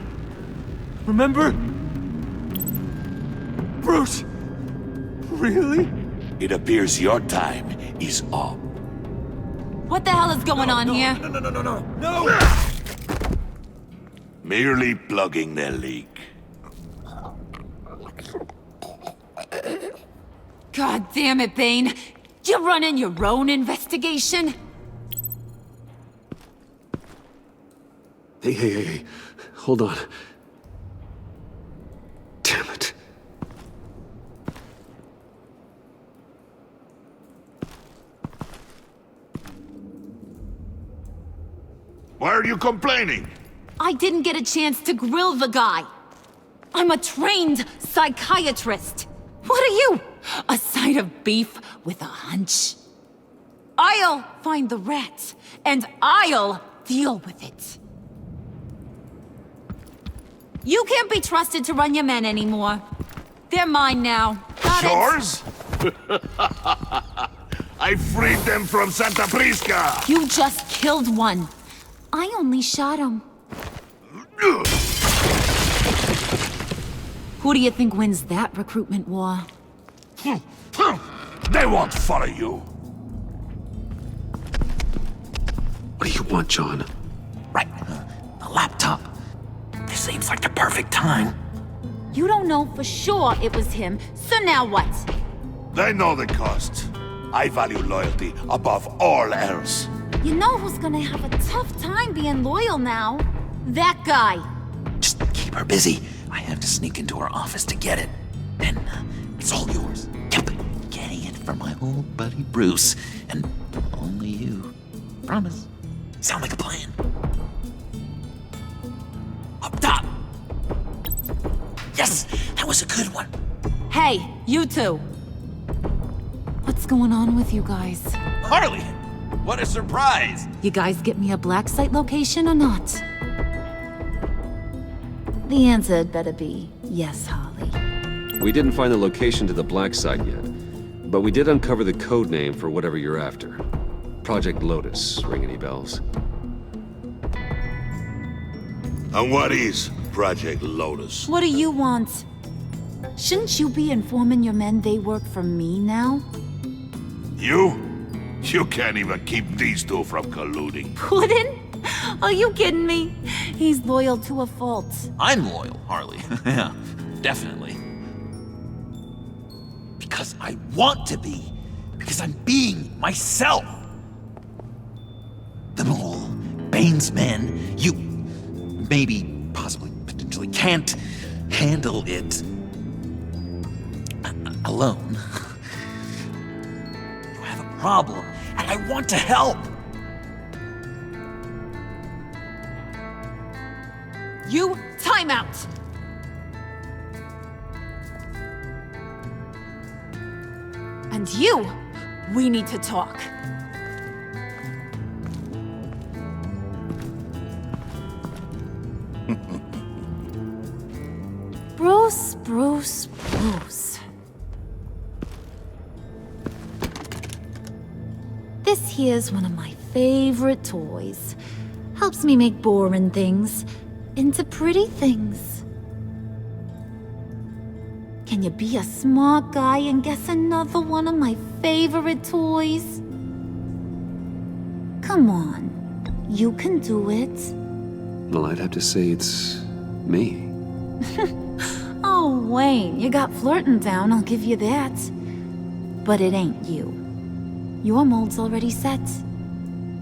Remember? Bruce! Really? It appears your time is up. What the hell is going on here? No! Merely plugging the leak. God damn it, Bane. You're running your own investigation? Hey. Hold on. Damn it. Why are you complaining? I didn't get a chance to grill the guy. I'm a trained psychiatrist. What are you? A side of beef with a hunch? I'll find the rat, and I'll deal with it. You can't be trusted to run your men anymore. They're mine now. Got Yours? I freed them from Santa Prisca! it? You just killed one. I only shot him. Who do you think wins that recruitment war? They won't follow you. What do you want, John? Right. The laptop. This seems like the perfect time. You don't know for sure it was him, so now what? They know the cost. I value loyalty above all else. You know who's gonna have a tough time being loyal now? That guy. Just keep her busy. I have to sneak into her office to get it. Then it's all yours. Yep. Getting it from my old buddy Bruce. And only you. Promise. Sound like a plan. Up top. Yes, that was a good one. Hey, you two. What's going on with you guys? Harley, what a surprise. You guys get me a black site location or not? The answer had better be yes, Harley. We didn't find the location to the Black Site yet, but we did uncover the code name for whatever you're after. Project Lotus. Ring any bells? And what is Project Lotus? What do you want? Shouldn't you be informing your men they work for me now? You? You can't even keep these two from colluding. Puddin'? Are you kidding me? He's loyal to a fault. I'm loyal, Harley. Yeah, definitely. Because I want to be. Because I'm being myself. The Mole, Bane's men, you maybe, possibly, potentially can't handle it alone. You have a problem, and I want to help. You, time out! And you, we need to talk. Bruce, Bruce. This here's one of my favorite toys. Helps me make boring things into pretty things. Can you be a smart guy and guess another one of my favorite toys? Come on, you can do it. Well, I'd have to say it's me. Oh, Wayne, you got flirting down, I'll give you that. But it ain't you. Your mold's already set.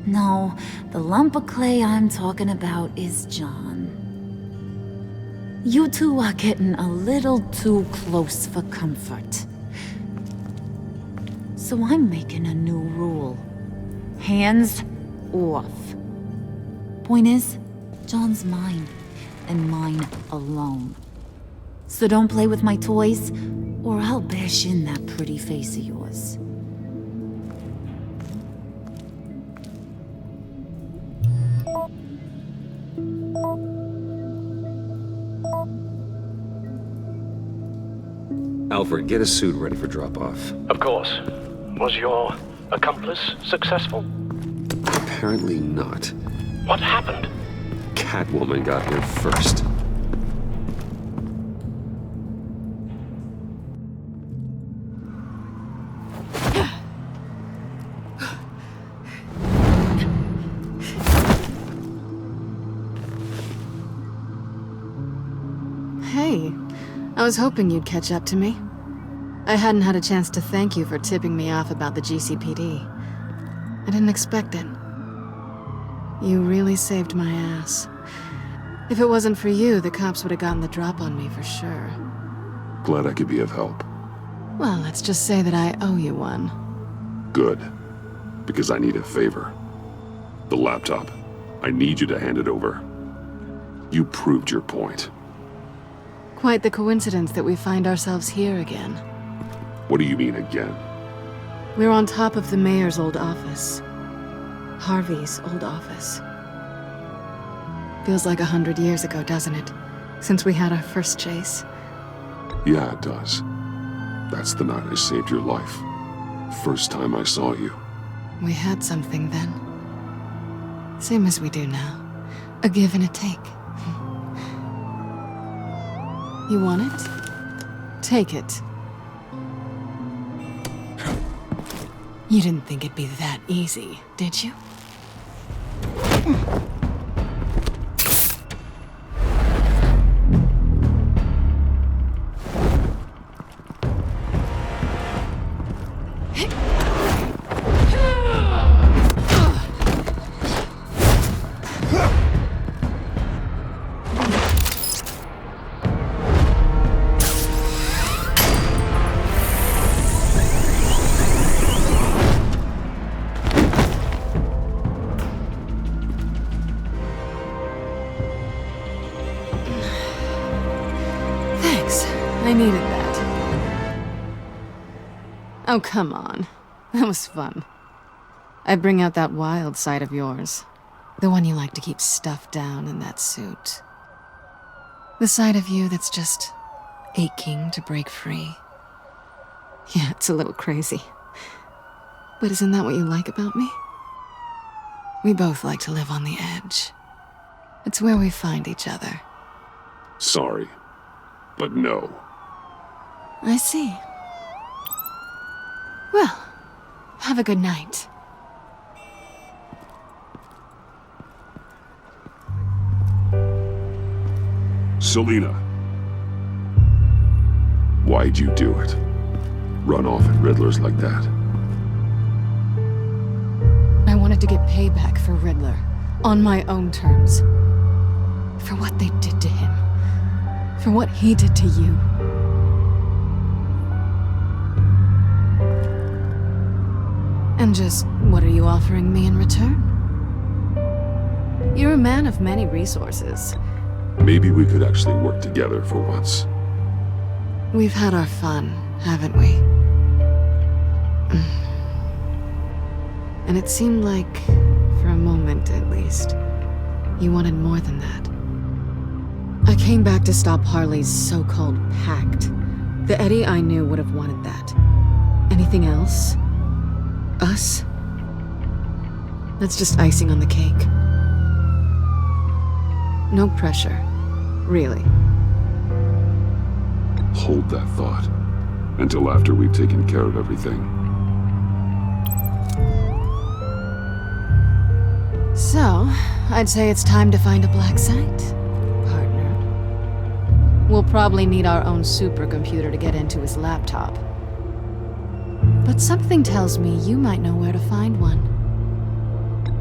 No, the lump of clay I'm talking about is John. You two are getting a little too close for comfort. So I'm making a new rule. Hands off. Point is, John's mine, and mine alone. So don't play with my toys, or I'll bash in that pretty face of yours. Alfred, get a suit ready for drop-off. Of course. Was your accomplice successful? Apparently not. What happened? Catwoman got here first. Hey, I was hoping you'd catch up to me. I hadn't had a chance to thank you for tipping me off about the GCPD. I didn't expect it. You really saved my ass. If it wasn't for you, the cops would have gotten the drop on me for sure. Glad I could be of help. Well, let's just say that I owe you one. Good. Because I need a favor. The laptop. I need you to hand it over. You proved your point. Quite the coincidence that we find ourselves here again. What do you mean again? We're on top of the mayor's old office. Harvey's old office. Feels like 100 years ago, doesn't it? Since we had our first chase. Yeah, it does. That's the night I saved your life. First time I saw you. We had something then. Same as we do now. A give and a take. You want it? Take it. You didn't think it'd be that easy, did you? I needed that. Oh, come on. That was fun. I bring out that wild side of yours. The one you like to keep stuffed down in that suit. The side of you that's just aching to break free. Yeah, it's a little crazy. But isn't that what you like about me? We both like to live on the edge. It's where we find each other. Sorry, but no. I see. Well, have a good night. Selina. Why'd you do it? Run off at Riddlers like that? I wanted to get payback for Riddler, on my own terms. For what they did to him. For what he did to you. And just, what are you offering me in return? You're a man of many resources. Maybe we could actually work together for once. We've had our fun, haven't we? And it seemed like, for a moment at least, you wanted more than that. I came back to stop Harley's so-called pact. The Eddie I knew would have wanted that. Anything else? Us? That's just icing on the cake. No pressure. Really. Hold that thought until after we've taken care of everything. So, I'd say it's time to find a black site, partner. We'll probably need our own supercomputer to get into his laptop. But something tells me you might know where to find one.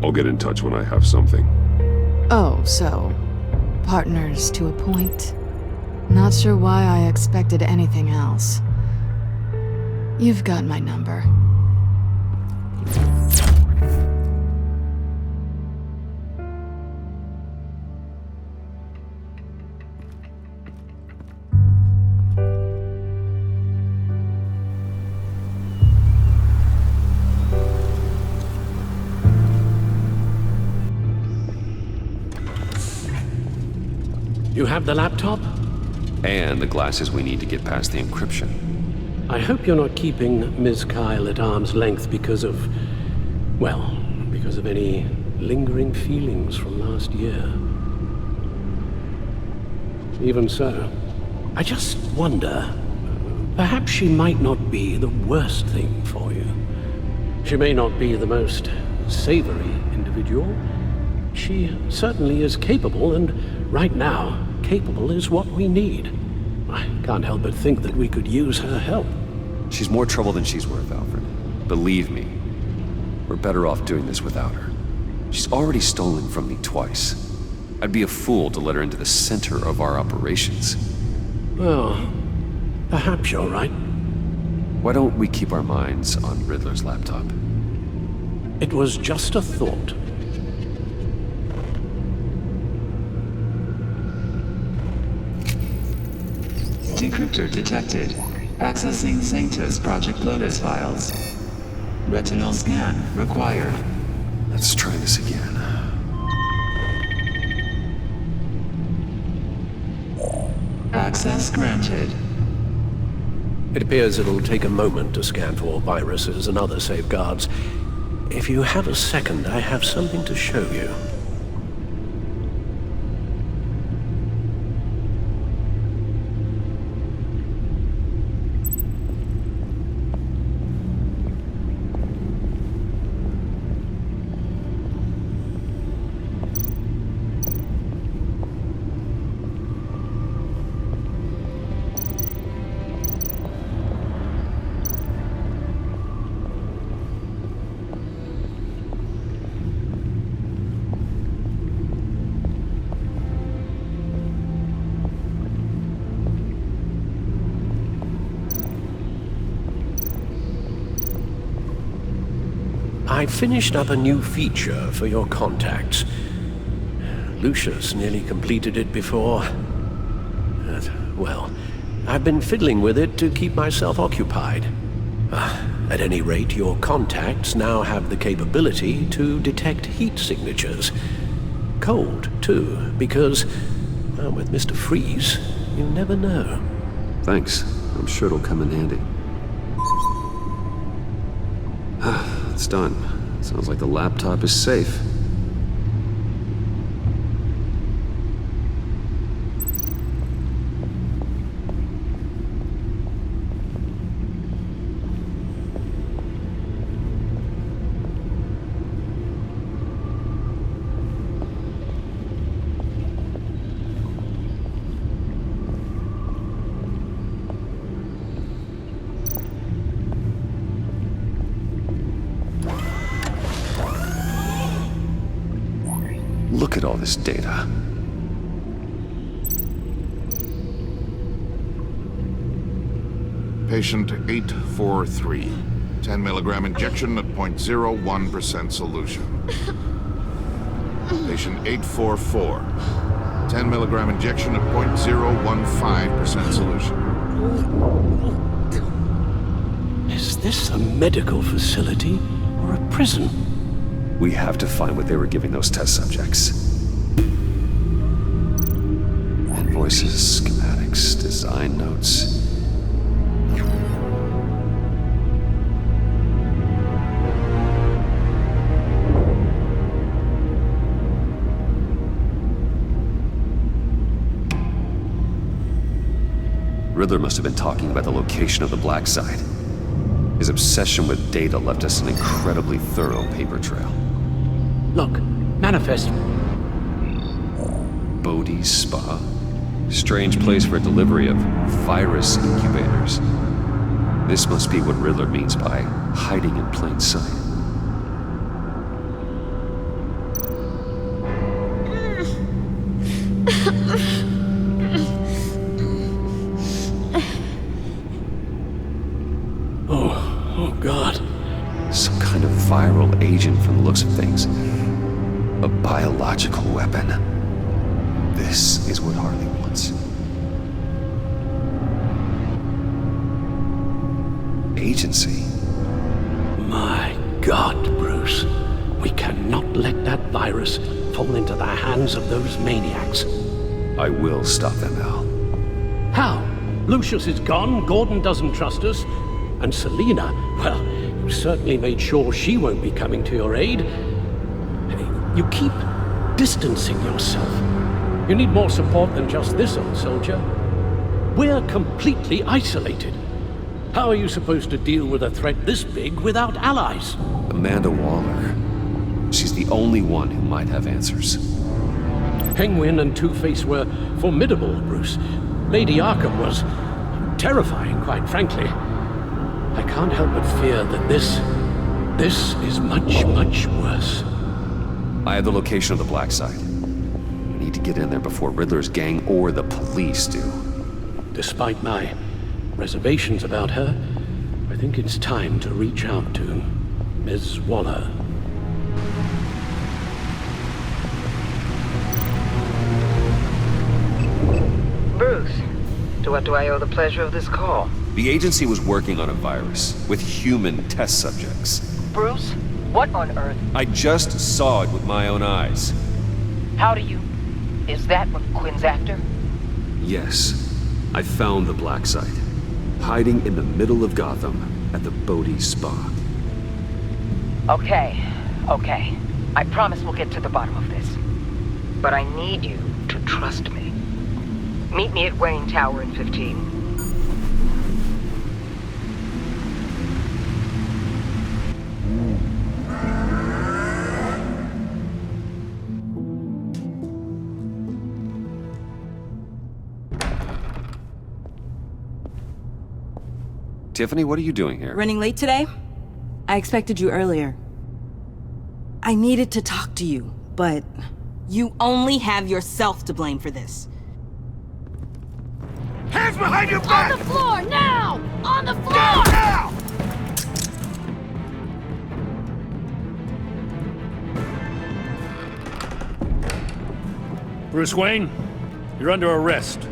I'll get in touch when I have something. Oh, so... partners to a point. Not sure why I expected anything else. You've got my number. You have the laptop? And the glasses we need to get past the encryption. I hope you're not keeping Ms. Kyle at arm's length because of... well, because of any lingering feelings from last year. Even so, I just wonder, perhaps she might not be the worst thing for you. She may not be the most savory individual. She certainly is capable, and right now, capable is what we need. I can't help but think that we could use her help. She's more trouble than she's worth, Alfred. Believe me, we're better off doing this without her. She's already stolen from me twice. I'd be a fool to let her into the center of our operations. Well, perhaps you're right. Why don't we keep our minds on Riddler's laptop? It was just a thought. Decryptor detected. Accessing Sanctus Project Lotus files. Retinal scan required. Let's try this again. Access granted. It appears it'll take a moment to scan for viruses and other safeguards. If you have a second, I have something to show you. I finished up a new feature for your contacts. Lucius nearly completed it before. Well, I've been fiddling with it to keep myself occupied. At any rate, your contacts now have the capability to detect heat signatures. Cold, too, because, well, with Mr. Freeze, you never know. Thanks. I'm sure it'll come in handy. It's done. Sounds like the laptop is safe. Look at all this data. Patient 843. 10 milligram injection at 0.01% solution. Patient 844. 10 milligram injection at 0.015% solution. Is this a medical facility or a prison? We have to find what they were giving those test subjects. And invoices, schematics, design notes. Riddler must have been talking about the location of the Black Site. His obsession with data left us an incredibly thorough paper trail. Look, manifest. Bodhi's Spa? Strange place for a delivery of virus incubators. This must be what Riddler means by hiding in plain sight. Oh God. Some kind of viral agent from the looks of things. A biological weapon. This is what Harley wants. Agency. My God, Bruce. We cannot let that virus fall into the hands of those maniacs. I will stop them, Al. How? Lucius is gone, Gordon doesn't trust us, and Selina, well, you certainly made sure she won't be coming to your aid. You keep distancing yourself. You need more support than just this old soldier. We're completely isolated. How are you supposed to deal with a threat this big without allies? Amanda Waller. She's the only one who might have answers. Penguin and Two-Face were formidable, Bruce. Lady Arkham was terrifying, quite frankly. I can't help but fear that this is much, much worse. I have the location of the Black Site. We need to get in there before Riddler's gang or the police do. Despite my reservations about her, I think it's time to reach out to Ms. Waller. Bruce, to what do I owe the pleasure of this call? The agency was working on a virus with human test subjects. Bruce, what on earth? I just saw it with my own eyes. How do you... Is that what Quinn's after? Yes. I found the Black Site. Hiding in the middle of Gotham at the Bodhi Spa. Okay. I promise we'll get to the bottom of this. But I need you to trust me. Meet me at Wayne Tower in 15. Tiffany, what are you doing here? Running late today? I expected you earlier. I needed to talk to you, but you only have yourself to blame for this. Hands behind your back! On the floor, now! On the floor! Now! Bruce Wayne, you're under arrest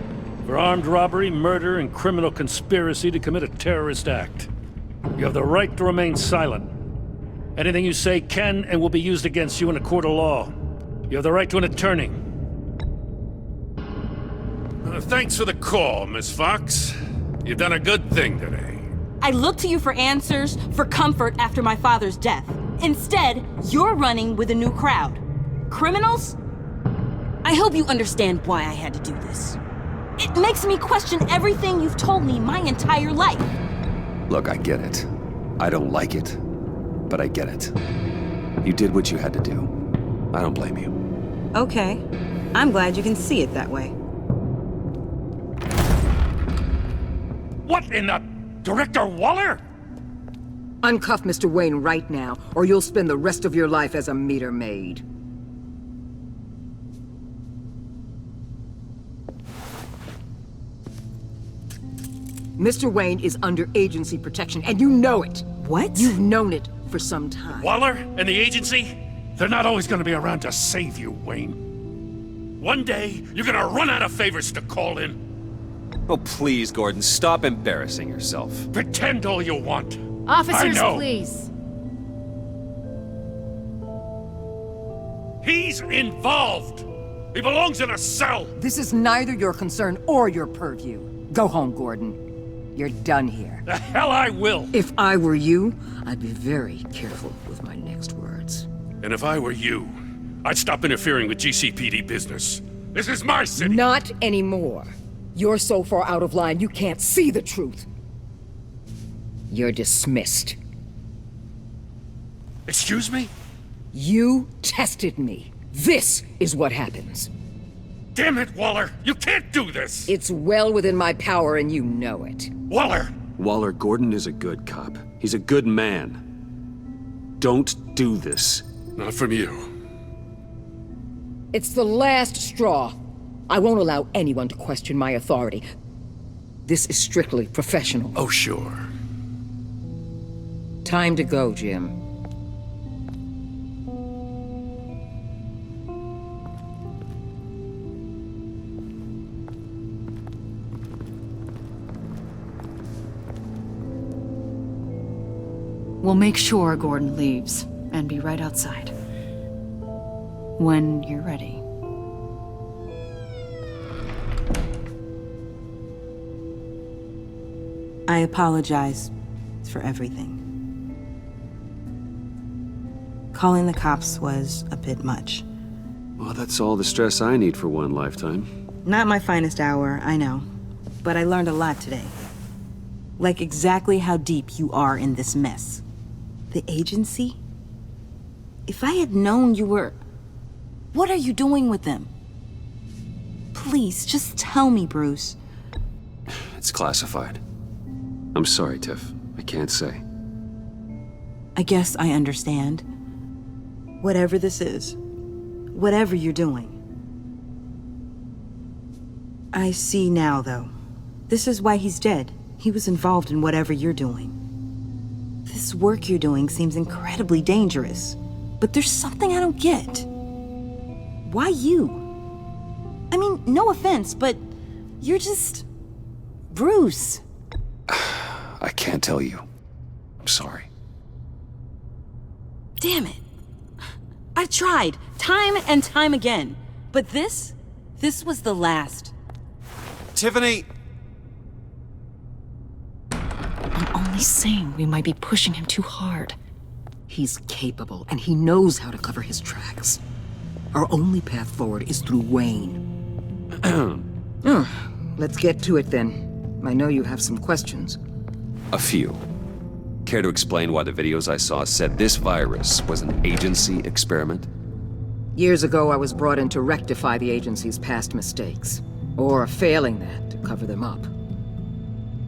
for armed robbery, murder, and criminal conspiracy to commit a terrorist act. You have the right to remain silent. Anything you say can and will be used against you in a court of law. You have the right to an attorney. Thanks for the call, Miss Fox. You've done a good thing today. I looked to you for answers, for comfort after my father's death. Instead, you're running with a new crowd. Criminals? I hope you understand why I had to do this. It makes me question everything you've told me my entire life. Look, I get it. I don't like it, but I get it. You did what you had to do. I don't blame you. Okay. I'm glad you can see it that way. What in the... Director Waller? Uncuff Mr. Wayne right now, or you'll spend the rest of your life as a meter maid. Mr. Wayne is under agency protection, and you know it. What? You've known it for some time. Waller and the agency? They're not always gonna be around to save you, Wayne. One day, you're gonna run out of favors to call in. Oh, please, Gordon, stop embarrassing yourself. Pretend all you want. Officers, I know. please. He's involved. He belongs in a cell! This is neither your concern or your purview. Go home, Gordon. You're done here. The hell I will! If I were you, I'd be very careful with my next words. And if I were you, I'd stop interfering with GCPD business. This is my city! Not anymore. You're so far out of line you can't see the truth. You're dismissed. Excuse me? You tested me. This is what happens. Damn it, Waller! You can't do this! It's well within my power and you know it. Waller! Waller, Gordon is a good cop. He's a good man. Don't do this. Not from you. It's the last straw. I won't allow anyone to question my authority. This is strictly professional. Oh, sure. Time to go, Jim. We'll make sure Gordon leaves, and be right outside. When you're ready. I apologize for everything. Calling the cops was a bit much. Well, that's all the stress I need for one lifetime. Not my finest hour, I know. But I learned a lot today. Like exactly how deep you are in this mess. The agency? If I had known you were... What are you doing with them? Please, just tell me, Bruce. It's classified. I'm sorry, Tiff. I can't say. I guess I understand. Whatever this is, whatever you're doing. I see now, though. This is why he's dead. He was involved in whatever you're doing. This work you're doing seems incredibly dangerous. But there's something I don't get. Why you? I mean, no offense, but you're just... Bruce. I can't tell you. I'm sorry. Damn it. I've tried, time and time again. But this was the last. Tiffany! I'm only saying we might be pushing him too hard. He's capable, and he knows how to cover his tracks. Our only path forward is through Wayne. Let's get to it then. I know you have some questions. A few. Care to explain why the videos I saw said this virus was an agency experiment? Years ago, I was brought in to rectify the agency's past mistakes. Or failing that, to cover them up.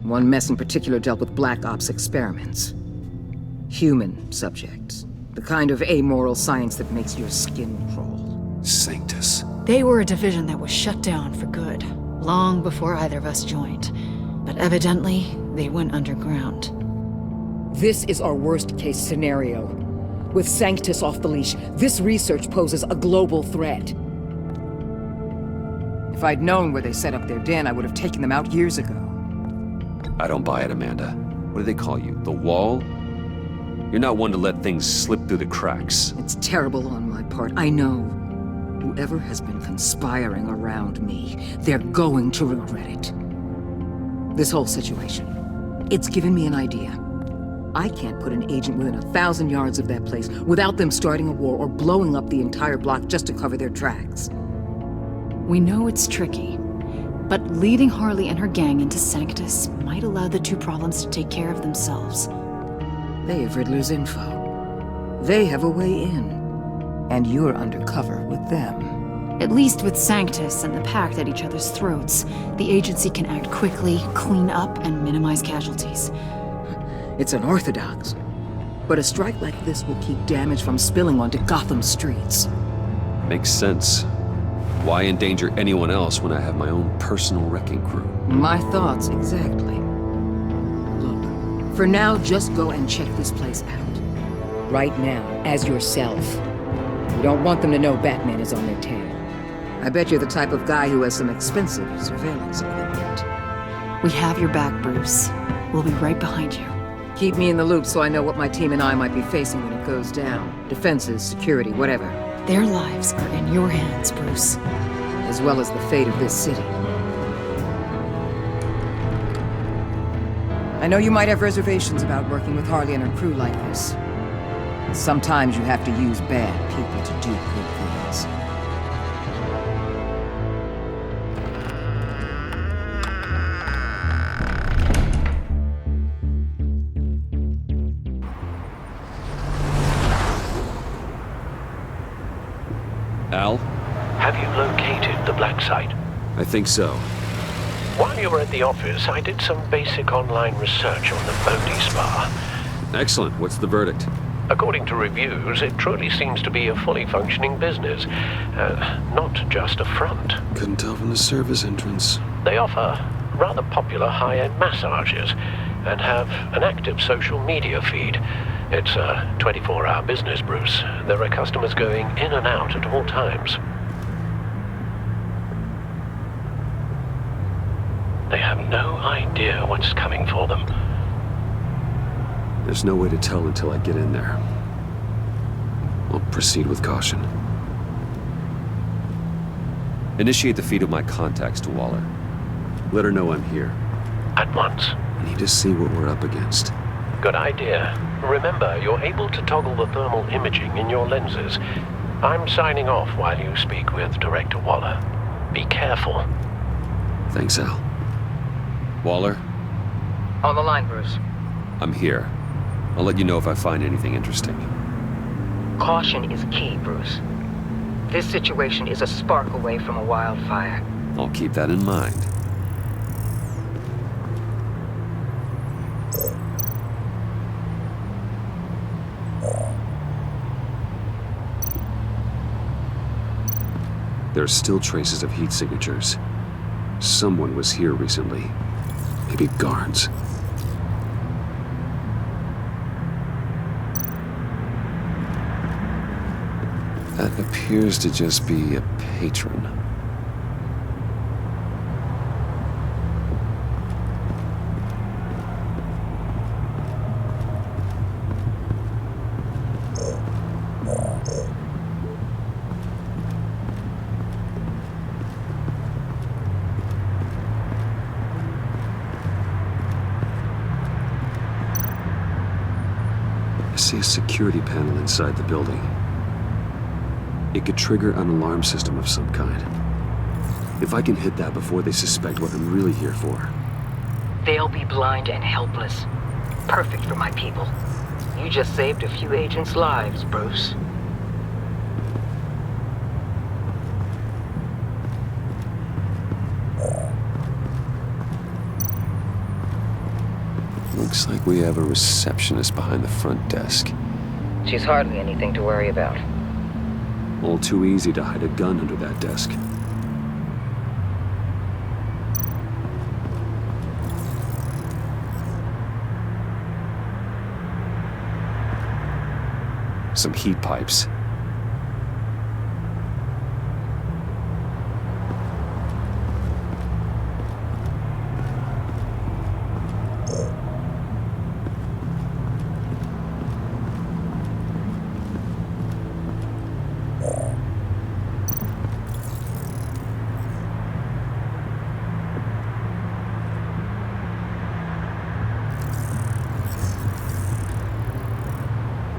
One mess in particular dealt with Black Ops experiments. Human subjects. The kind of amoral science that makes your skin crawl. Sanctus. They were a division that was shut down for good, long before either of us joined. But evidently, they went underground. This is our worst-case scenario. With Sanctus off the leash, this research poses a global threat. If I'd known where they set up their den, I would have taken them out years ago. I don't buy it, Amanda. What do they call you? The Wall? You're not one to let things slip through the cracks. It's terrible on my part, I know. Whoever has been conspiring around me, they're going to regret it. This whole situation, it's given me an idea. I can't put an agent within 1,000 yards of that place without them starting a war or blowing up the entire block just to cover their tracks. We know it's tricky, but leading Harley and her gang into Sanctus might allow the two problems to take care of themselves. They have Riddler's info. They have a way in. And you're undercover with them. At least with Sanctus and the Pact at each other's throats, the agency can act quickly, clean up, and minimize casualties. It's unorthodox. But a strike like this will keep damage from spilling onto Gotham streets. Makes sense. Why endanger anyone else when I have my own personal wrecking crew? My thoughts, exactly. Look, for now, just go and check this place out. Right now, as yourself. You don't want them to know Batman is on their tail. I bet you're the type of guy who has some expensive surveillance equipment. We have your back, Bruce. We'll be right behind you. Keep me in the loop so I know what my team and I might be facing when it goes down. Defenses, security, whatever. Their lives are in your hands, Bruce. as well as the fate of this city. I know you might have reservations about working with Harley and her crew like this. Sometimes you have to use bad people to do good things. Al? Have you located the black site? I think so. While you were at the office, I did some basic online research on the Bodhi Spa. Excellent. What's the verdict? According to reviews, it truly seems to be a fully functioning business, not just a front. Couldn't tell from the service entrance. They offer rather popular high-end massages and have an active social media feed. It's a 24-hour business, Bruce. There are customers going in and out at all times. They have no idea what's coming for them. There's no way to tell until I get in there. I'll proceed with caution. Initiate the feed of my contacts to Waller. Let her know I'm here. At once. I need to see what we're up against. Good idea. Remember, you're able to toggle the thermal imaging in your lenses. I'm signing off while you speak with Director Waller. Be careful. Thanks, Al. Waller? On the line, Bruce. I'm here. I'll let you know if I find anything interesting. Caution is key, Bruce. This situation is a spark away from a wildfire. I'll keep that in mind. There are still traces of heat signatures. Someone was here recently. Maybe guards. That appears to just be a patron. I see a security panel inside the building. It could trigger an alarm system of some kind. If I can hit that before they suspect what I'm really here for. They'll be blind and helpless. Perfect for my people. You just saved a few agents' lives, Bruce. Looks like we have a receptionist behind the front desk. She's hardly anything to worry about. All too easy to hide a gun under that desk. Some heat pipes.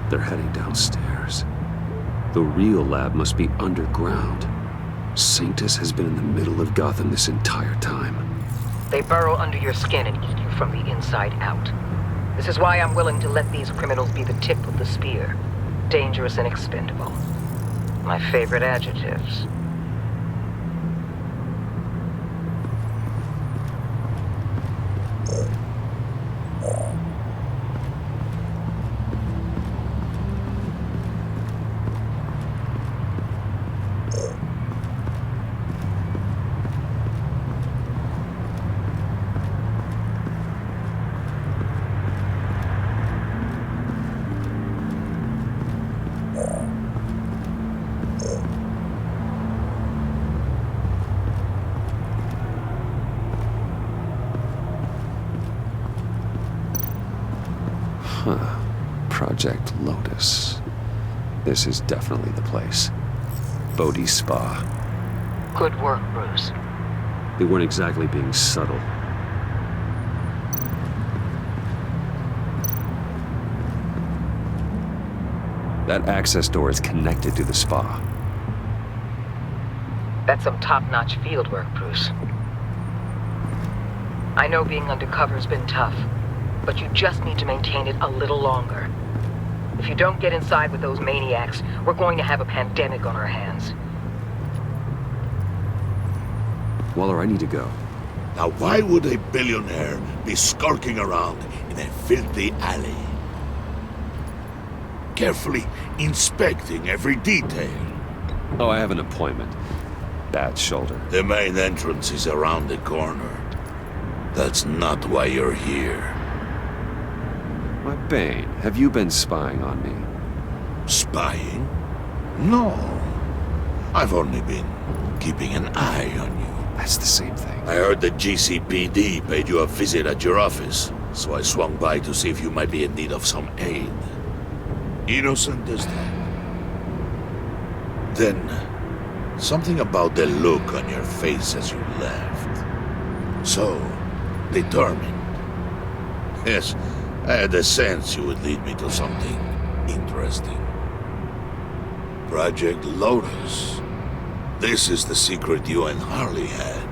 They're heading downstairs. The real lab must be underground. Sanctus has been in the middle of Gotham this entire time. They burrow under your skin and eat you from the inside out. This is why I'm willing to let these criminals be the tip of the spear. Dangerous and expendable. My favorite adjectives. Huh. Project Lotus. This is definitely the place. Bodhi Spa. Good work, Bruce. They weren't exactly being subtle. That access door is connected to the spa. That's some top-notch field work, Bruce. I know being undercover's been tough, but you just need to maintain it a little longer. If you don't get inside with those maniacs, we're going to have a pandemic on our hands. Waller, I need to go. Now why would a billionaire be skulking around in a filthy alley? Carefully inspecting every detail. Oh, I have an appointment. Bad shoulder. The main entrance is around the corner. That's not why you're here. Why, Bane, have you been spying on me? Spying? No. I've only been keeping an eye on you. That's the same thing. I heard the GCPD paid you a visit at your office, so I swung by to see if you might be in need of some aid. Innocent as that. Then, something about the look on your face as you left. So determined. Yes, I had a sense you would lead me to something interesting. Project Lotus. This is the secret you and Harley had.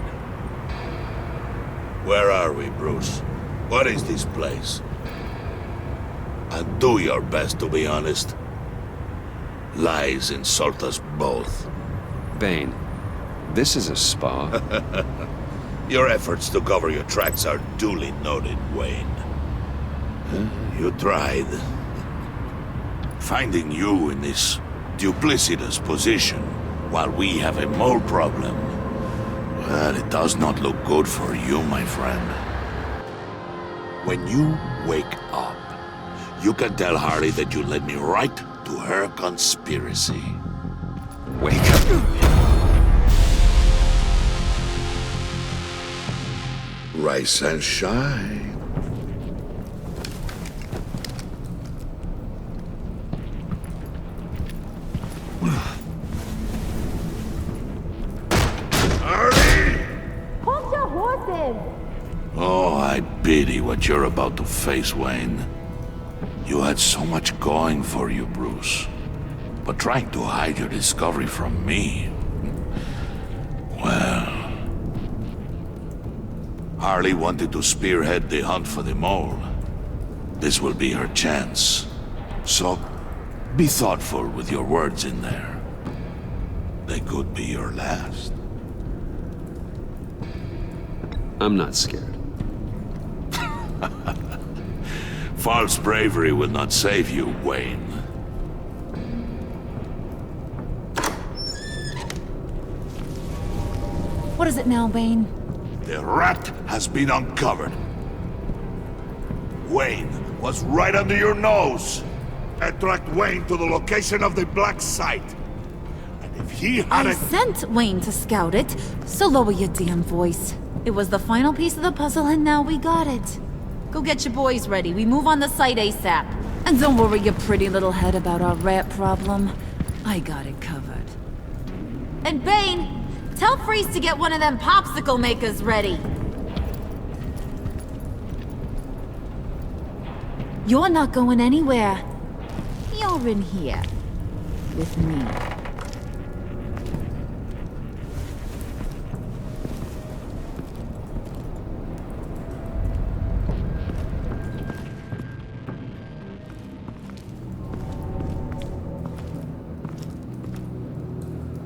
Where are we, Bruce? What is this place? And do your best to be honest. Lies insult us both. Bane, this is a spa. Your efforts to cover your tracks are duly noted, Wayne. You tried. Finding you in this duplicitous position while we have a mole problem, well, it does not look good for you, my friend. When you wake up, you can tell Harley that you led me right to her conspiracy. Wake up. Rise and shine. Hold your horses! Oh, I pity what you're about to face, Wayne. You had so much going for you, Bruce. But trying to hide your discovery from me... Well... Harley wanted to spearhead the hunt for the mole. This will be her chance. So, be thoughtful with your words in there. They could be your last. I'm not scared. False bravery will not save you, Wayne. What is it now, Bane? The rat has been uncovered. Wayne was right under your nose. Attract Wayne to the location of the black site. And if he had I sent Wayne to scout it, so lower your damn voice. It was the final piece of the puzzle and now we got it. Go get your boys ready. We move on the site ASAP. And don't worry your pretty little head about our rat problem. I got it covered. And Bane, tell Freeze to get one of them popsicle makers ready. You're not going anywhere. You're in here. With me.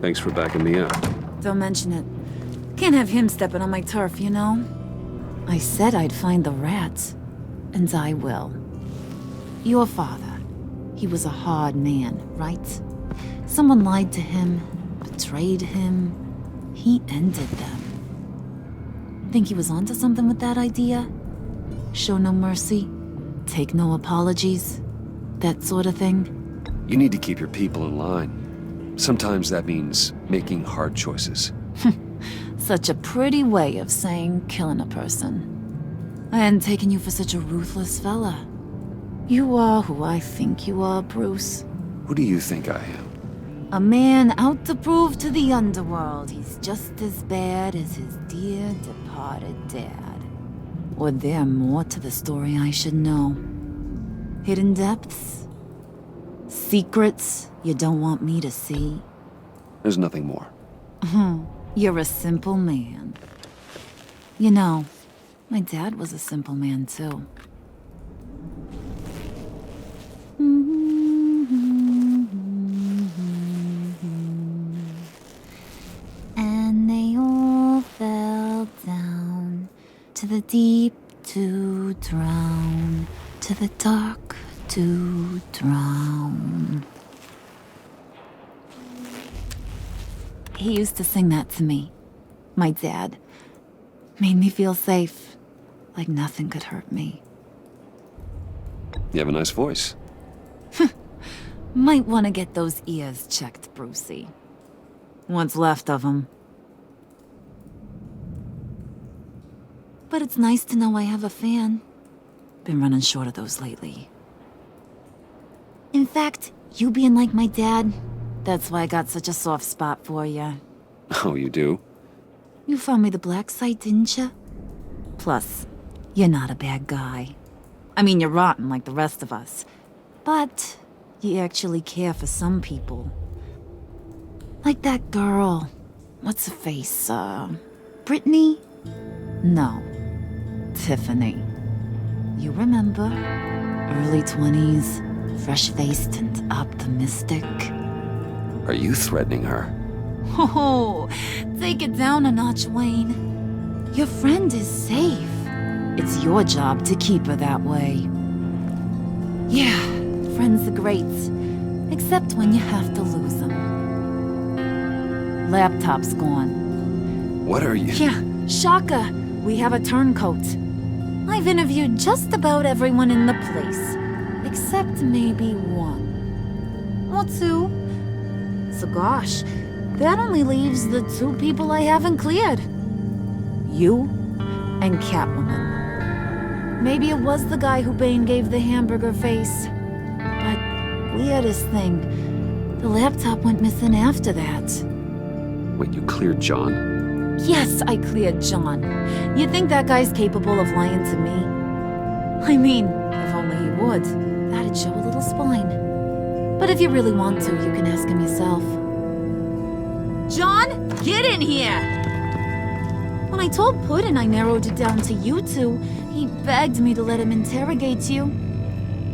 Thanks for backing me up. Don't mention it. Can't have him stepping on my turf, you know? I said I'd find the rats. And I will. Your father. He was a hard man, right? Someone lied to him, betrayed him. He ended them. Think he was onto something with that idea? Show no mercy? Take no apologies? That sort of thing? You need to keep your people in line. Sometimes that means making hard choices. Such a pretty way of saying killing a person. I hadn't taken you for such a ruthless fella. You are who I think you are, Bruce. Who do you think I am? A man out to prove to the underworld he's just as bad as his dear departed dad. Or there more to the story I should know? Hidden depths? Secrets you don't want me to see? There's nothing more. You're a simple man. You know, my dad was a simple man too. And they all fell down to the deep to drown, to the dark to drown. He used to sing that to me. My dad. Made me feel safe, like nothing could hurt me. You have a nice voice. Might want to get those ears checked, Brucey. What's left of them. But it's nice to know I have a fan. Been running short of those lately. In fact, you being like my dad, that's why I got such a soft spot for you. Oh, you do? You found me the black site, didn't you? Plus, you're not a bad guy. I mean, you're rotten like the rest of us. But you actually care for some people. Like that girl. What's her face? Brittany? No. Tiffany. You remember? Early 20s, fresh-faced and optimistic. Are you threatening her? Oh, take it down a notch, Wayne. Your friend is safe. It's your job to keep her that way. Yeah, friends are great. Except when you have to lose them. Laptop's gone. What are you? Yeah, shocker. We have a turncoat. I've interviewed just about everyone in the place. Except maybe one. Or two. So gosh, that only leaves the two people I haven't cleared. You and Catwoman. Maybe it was the guy who Bane gave the hamburger face. But weirdest thing, the laptop went missing after that. Wait, you cleared John? Yes, I cleared John. You think that guy's capable of lying to me? I mean, if only he would. That'd show a little spine. But if you really want to, you can ask him yourself. John, get in here! When I told Puddin' I narrowed it down to you two, he begged me to let him interrogate you.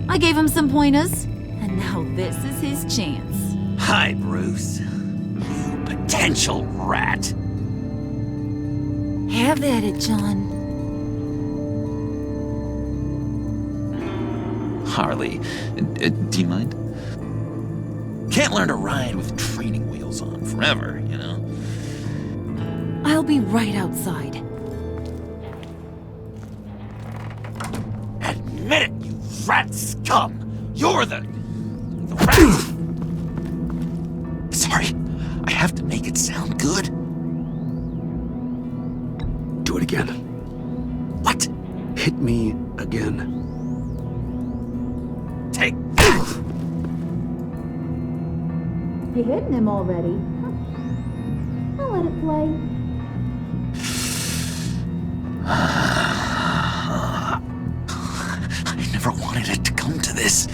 I gave him some pointers, and now this is his chance. Hi, Bruce. You potential rat. Have at it, John. Harley, do you mind? Can't learn to ride with training wheels on forever, you know? I'll be right outside. Admit it, you rat scum! You're the rat! Sorry, I have to make it sound good. Do it again. What? Hit me again. Take You're hitting him already. I'll let it play. I never wanted it to come to this.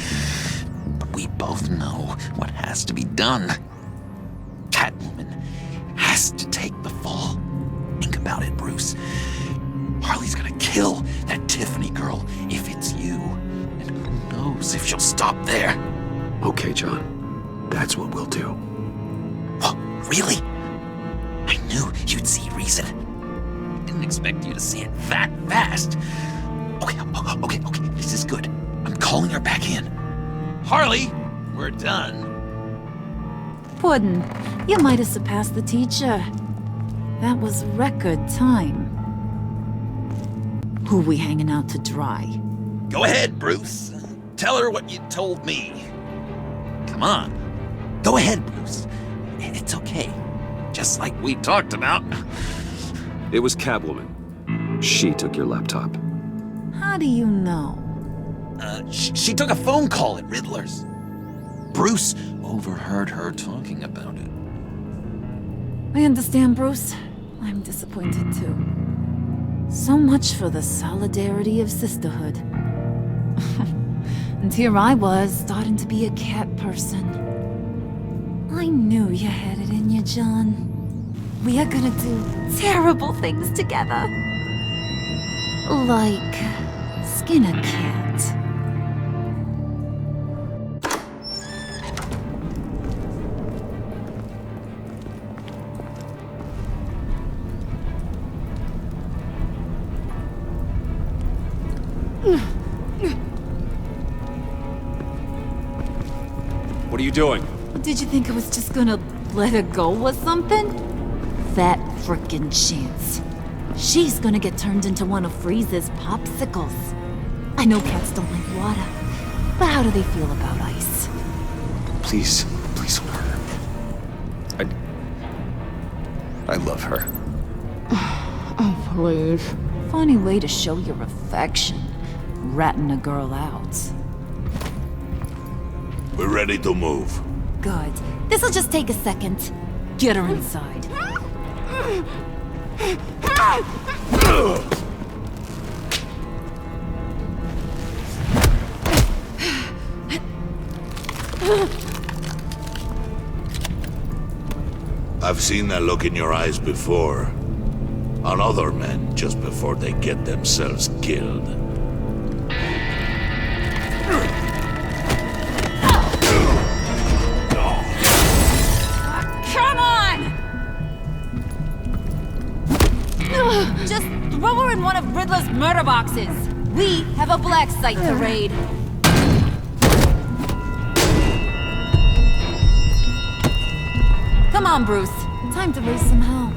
But we both know what has to be done. Catwoman has to take the fall. Think about it, Bruce. Harley's gonna kill that Tiffany girl if it's you. And who knows if she'll stop there. Okay, John. That's what we'll do. What? Really? I knew you'd see reason. Didn't expect you to see it that fast. Okay, this is good. I'm calling her back in. Harley, we're done. Puddin', you might have surpassed the teacher. That was record time. Who we hanging out to dry? Go ahead, Bruce. Tell her what you told me. Come on. Go ahead, Bruce. It's okay. Just like we talked about. It was Catwoman. She took your laptop. How do you know? She took a phone call at Riddler's. Bruce overheard her talking about it. I understand, Bruce. I'm disappointed too. So much for the solidarity of sisterhood. And here I was, starting to be a cat person. I knew you had it in you, John. We are gonna do terrible things together. Like skin a cat. What are you doing? Did you think I was just gonna let her go or something? That frickin' chance. She's gonna get turned into one of Freeze's popsicles. I know cats don't like water, but how do they feel about ice? Please don't hurt her. I love her. Oh, please. Funny way to show your affection. Ratting a girl out. We're ready to move. Good. This'll just take a second. Get her inside. I've seen that look in your eyes before. On other men, just before they get themselves killed. Come on! Just throw her in one of Riddler's murder boxes. We have a black site to raid. Come on, Bruce. Time to raise some hell.